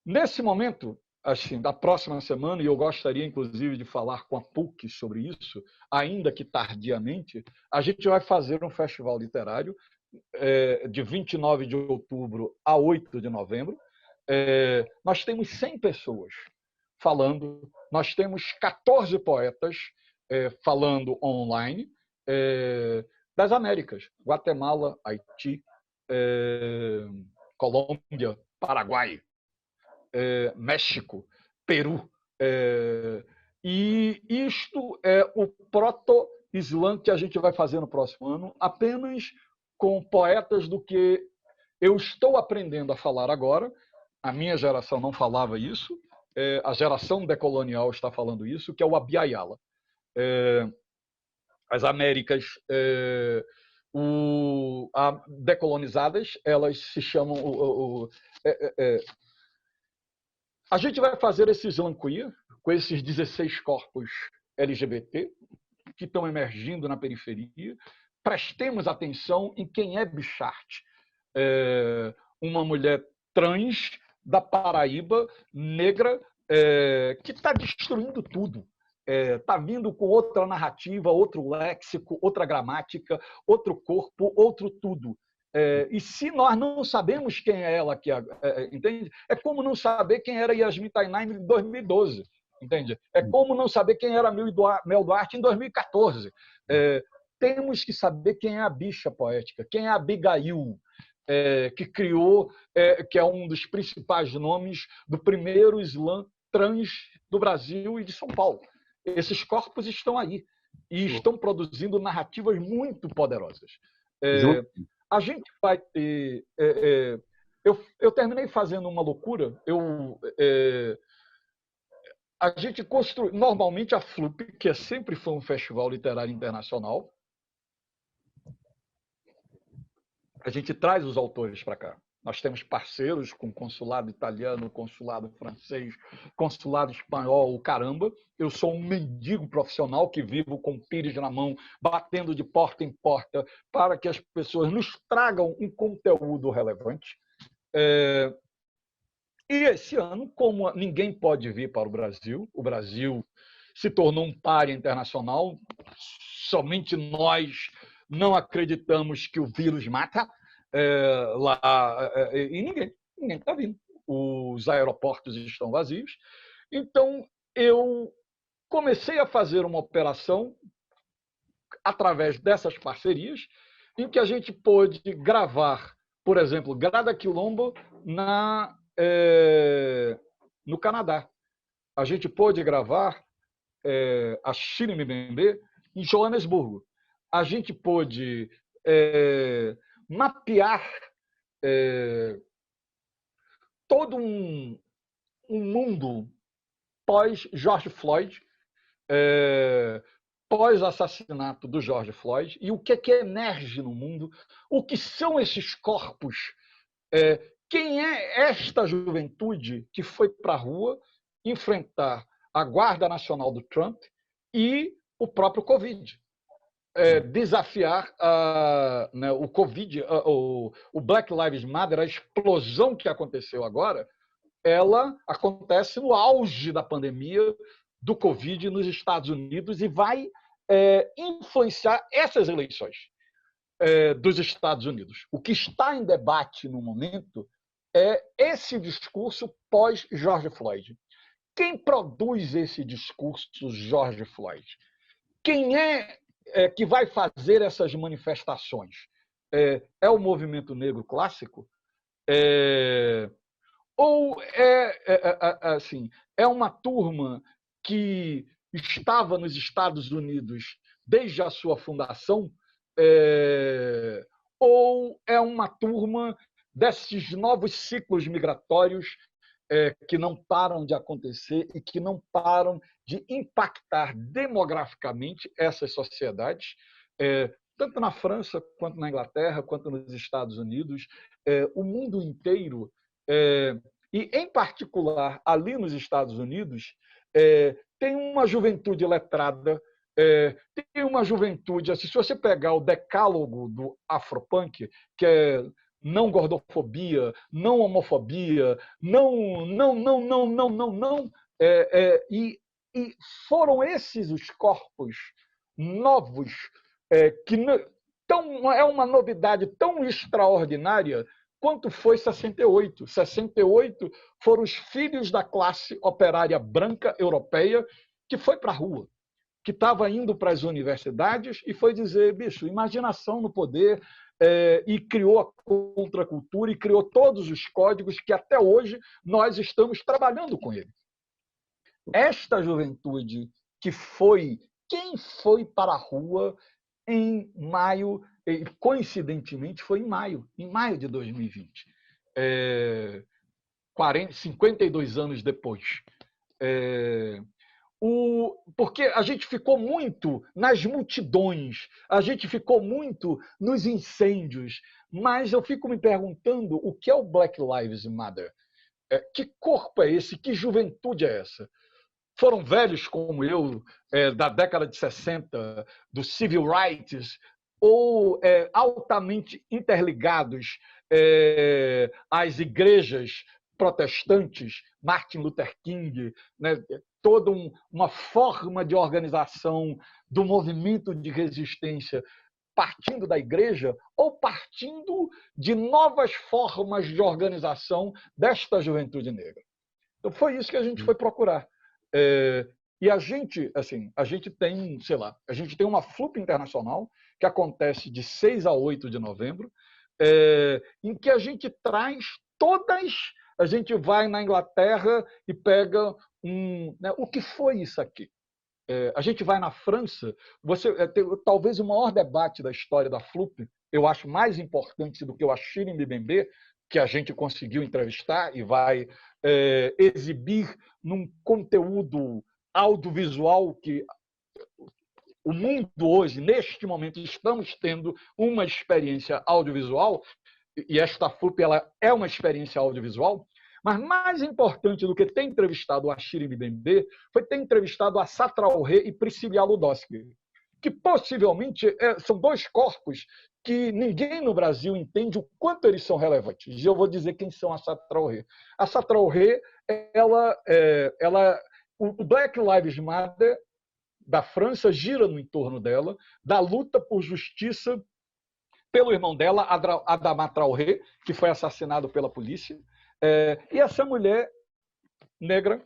S2: Nesse momento, assim, da próxima semana, e eu gostaria inclusive de falar com a PUC sobre isso, ainda que tardiamente, a gente vai fazer um festival literário de 29 de outubro a 8 de novembro. Nós temos 100 pessoas falando, nós temos 14 poetas falando online, das Américas, Guatemala, Haiti, Colômbia, Paraguai, México, Peru. E isto é o proto-Islã que a gente vai fazer no próximo ano, apenas com poetas do que eu estou aprendendo a falar agora. A minha geração não falava isso, a geração decolonial está falando isso, que é o Abiyala. As Américas decolonizadas, elas se chamam... A gente vai fazer esse Islã queer, com esses 16 corpos LGBT que estão emergindo na periferia. Prestemos atenção em quem é Bichart, uma mulher trans da Paraíba, negra, que está destruindo tudo. Está vindo com outra narrativa, outro léxico, outra gramática, outro corpo, outro tudo. E se nós não sabemos quem é ela, entende? É como não saber quem era Yasmin Tainá em 2012, entende? É como não saber quem era Mel Duarte em 2014. Temos que saber quem é a bicha poética, quem é a Abigail, que criou, que é um dos principais nomes do primeiro Islã trans do Brasil e de São Paulo. Esses corpos estão aí e estão produzindo narrativas muito poderosas. A gente vai ter... Eu terminei fazendo uma loucura. A gente construiu... Normalmente a FLUP, que sempre foi um festival literário internacional, a gente traz os autores para cá. Nós temos parceiros com consulado italiano, consulado francês, consulado espanhol, o caramba. Eu sou um mendigo profissional que vivo com o pires na mão, batendo de porta em porta para que as pessoas nos tragam um conteúdo relevante. E esse ano, como ninguém pode vir para o Brasil se tornou um pária internacional, somente nós não acreditamos que o vírus mata, e ninguém está vindo. Os aeroportos estão vazios. Então, eu comecei a fazer uma operação através dessas parcerias, em que a gente pôde gravar, por exemplo, Grada Quilombo no Canadá. A gente pôde gravar a Chile Mbembe em Joanesburgo. A gente pôde mapear todo um mundo pós-George Floyd, pós-assassinato do George Floyd, e o que emerge no mundo, o que são esses corpos, quem é esta juventude que foi para a rua enfrentar a Guarda Nacional do Trump e o próprio Covid. Desafiar né, o Covid, o Black Lives Matter, a explosão que aconteceu agora, ela acontece no auge da pandemia do Covid nos Estados Unidos e vai influenciar essas eleições dos Estados Unidos. O que está em debate no momento é esse discurso pós-George Floyd. Quem produz esse discurso George Floyd? Quem que vai fazer essas manifestações? É o movimento negro clássico? Ou assim, é uma turma que estava nos Estados Unidos desde a sua fundação? Ou é uma turma desses novos ciclos migratórios que não param de acontecer e que não param de impactar demograficamente essas sociedades, tanto na França, quanto na Inglaterra, quanto nos Estados Unidos, o mundo inteiro, e em particular ali nos Estados Unidos, tem uma juventude letrada, tem uma juventude, assim, se você pegar o decálogo do Afropunk, que é não gordofobia, não homofobia, não, e foram esses os corpos novos que é uma novidade tão extraordinária quanto foi 68. 68 foram os filhos da classe operária branca europeia que foi para a rua, que estava indo para as universidades e foi dizer, bicho, imaginação no poder, e criou a contracultura e criou todos os códigos que até hoje nós estamos trabalhando com ele. Esta juventude que foi, quem foi para a rua em maio, coincidentemente foi em maio de 2020, 52 anos depois. Porque a gente ficou muito nas multidões, a gente ficou muito nos incêndios, mas eu fico me perguntando o que é o Black Lives Matter? Que corpo é esse? Que juventude é essa? Foram velhos como eu, da década de 60, do Civil Rights, ou altamente interligados às igrejas protestantes, Martin Luther King, né? Toda uma forma de organização do movimento de resistência partindo da igreja ou partindo de novas formas de organização desta juventude negra. Então, foi isso que a gente foi procurar. E a gente tem, sei lá, a gente tem uma FLUP internacional que acontece de 6 a 8 de novembro, em que a gente traz todas. A gente vai na Inglaterra e pega o que foi isso aqui? A gente vai na França, talvez o maior debate da história da FLUP, eu acho mais importante do que o Achille Mbembe, que a gente conseguiu entrevistar e vai exibir num conteúdo audiovisual que o mundo hoje, neste momento, estamos tendo uma experiência audiovisual, e esta FLUP ela é uma experiência audiovisual, mas mais importante do que ter entrevistado o Achille Mbembe foi ter entrevistado a Assa Traoré e Priscila Ludowski, que possivelmente são dois corpos que ninguém no Brasil entende o quanto eles são relevantes. E eu vou dizer quem são a Assa Traoré. A Assa Traoré, o Black Lives Matter da França gira no entorno dela, da luta por justiça pelo irmão dela, Adama Traoré, que foi assassinado pela polícia. E essa mulher negra,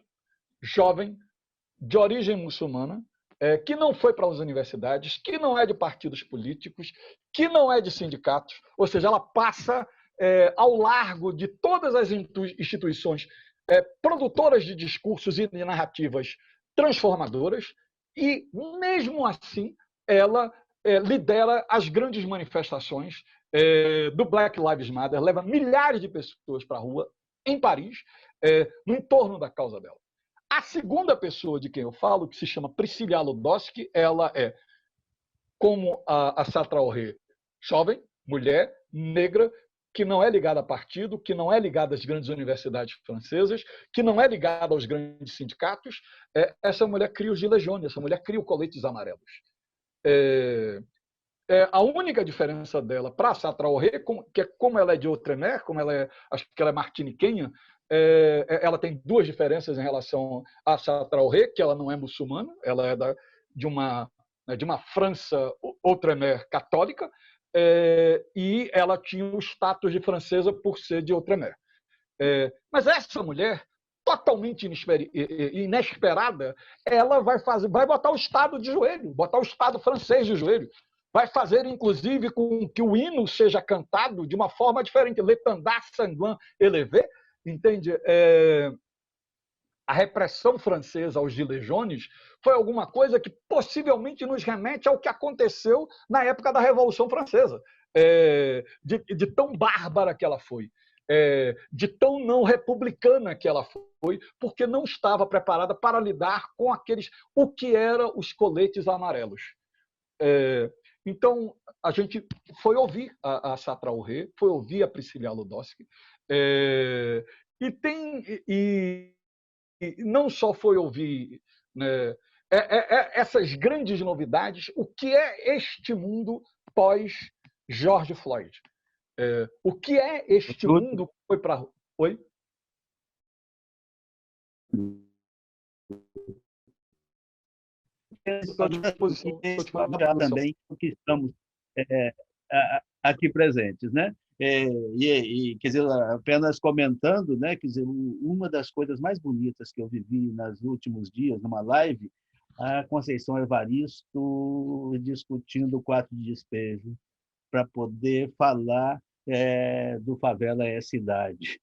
S2: jovem, de origem muçulmana, que não foi para as universidades, que não é de partidos políticos, que não é de sindicatos, ou seja, ela passa ao largo de todas as instituições produtoras de discursos e de narrativas transformadoras, e, mesmo assim, ela lidera as grandes manifestações do Black Lives Matter, leva milhares de pessoas para a rua, em Paris, no entorno da causa dela. A segunda pessoa de quem eu falo, que se chama Priscila Ludowski, ela é, como a Assa Traoré, jovem, mulher, negra, que não é ligada a partido, que não é ligada às grandes universidades francesas, que não é ligada aos grandes sindicatos. Essa mulher cria os gilets jaunes, essa mulher cria os coletes amarelos. A única diferença dela para a Sá Traoré, que é como ela é de Outremer, como ela é, acho que ela é martiniquenha, ela tem duas diferenças em relação a Sá Traoré, que ela não é muçulmana, ela é de uma França Outremer católica, e ela tinha o status de francesa por ser de Outremer. Mas essa mulher, totalmente inesperada, ela vai botar o Estado de joelho, botar o Estado francês de joelho. Vai fazer, inclusive, com que o hino seja cantado de uma forma diferente. L'étendard sanglant élevé, entende? A repressão francesa aos gilets jaunes foi alguma coisa que possivelmente nos remete ao que aconteceu na época da Revolução Francesa, de tão bárbara que ela foi, de tão não republicana que ela foi, porque não estava preparada para lidar com o que eram os coletes amarelos. Então, a gente foi ouvir a Sá Traoré, foi ouvir a Priscila Ludowski, e não só foi ouvir, né, essas grandes novidades, o que é este mundo pós George Floyd. O que é este mundo que foi para... Oi?
S1: Estou à disposição também, porque estamos aqui presentes, né? Quer dizer, apenas comentando, né? Quer dizer, uma das coisas mais bonitas que eu vivi nos últimos dias, numa live, a Conceição Evaristo discutindo o quarto de despejo para poder falar do Favela é Cidade.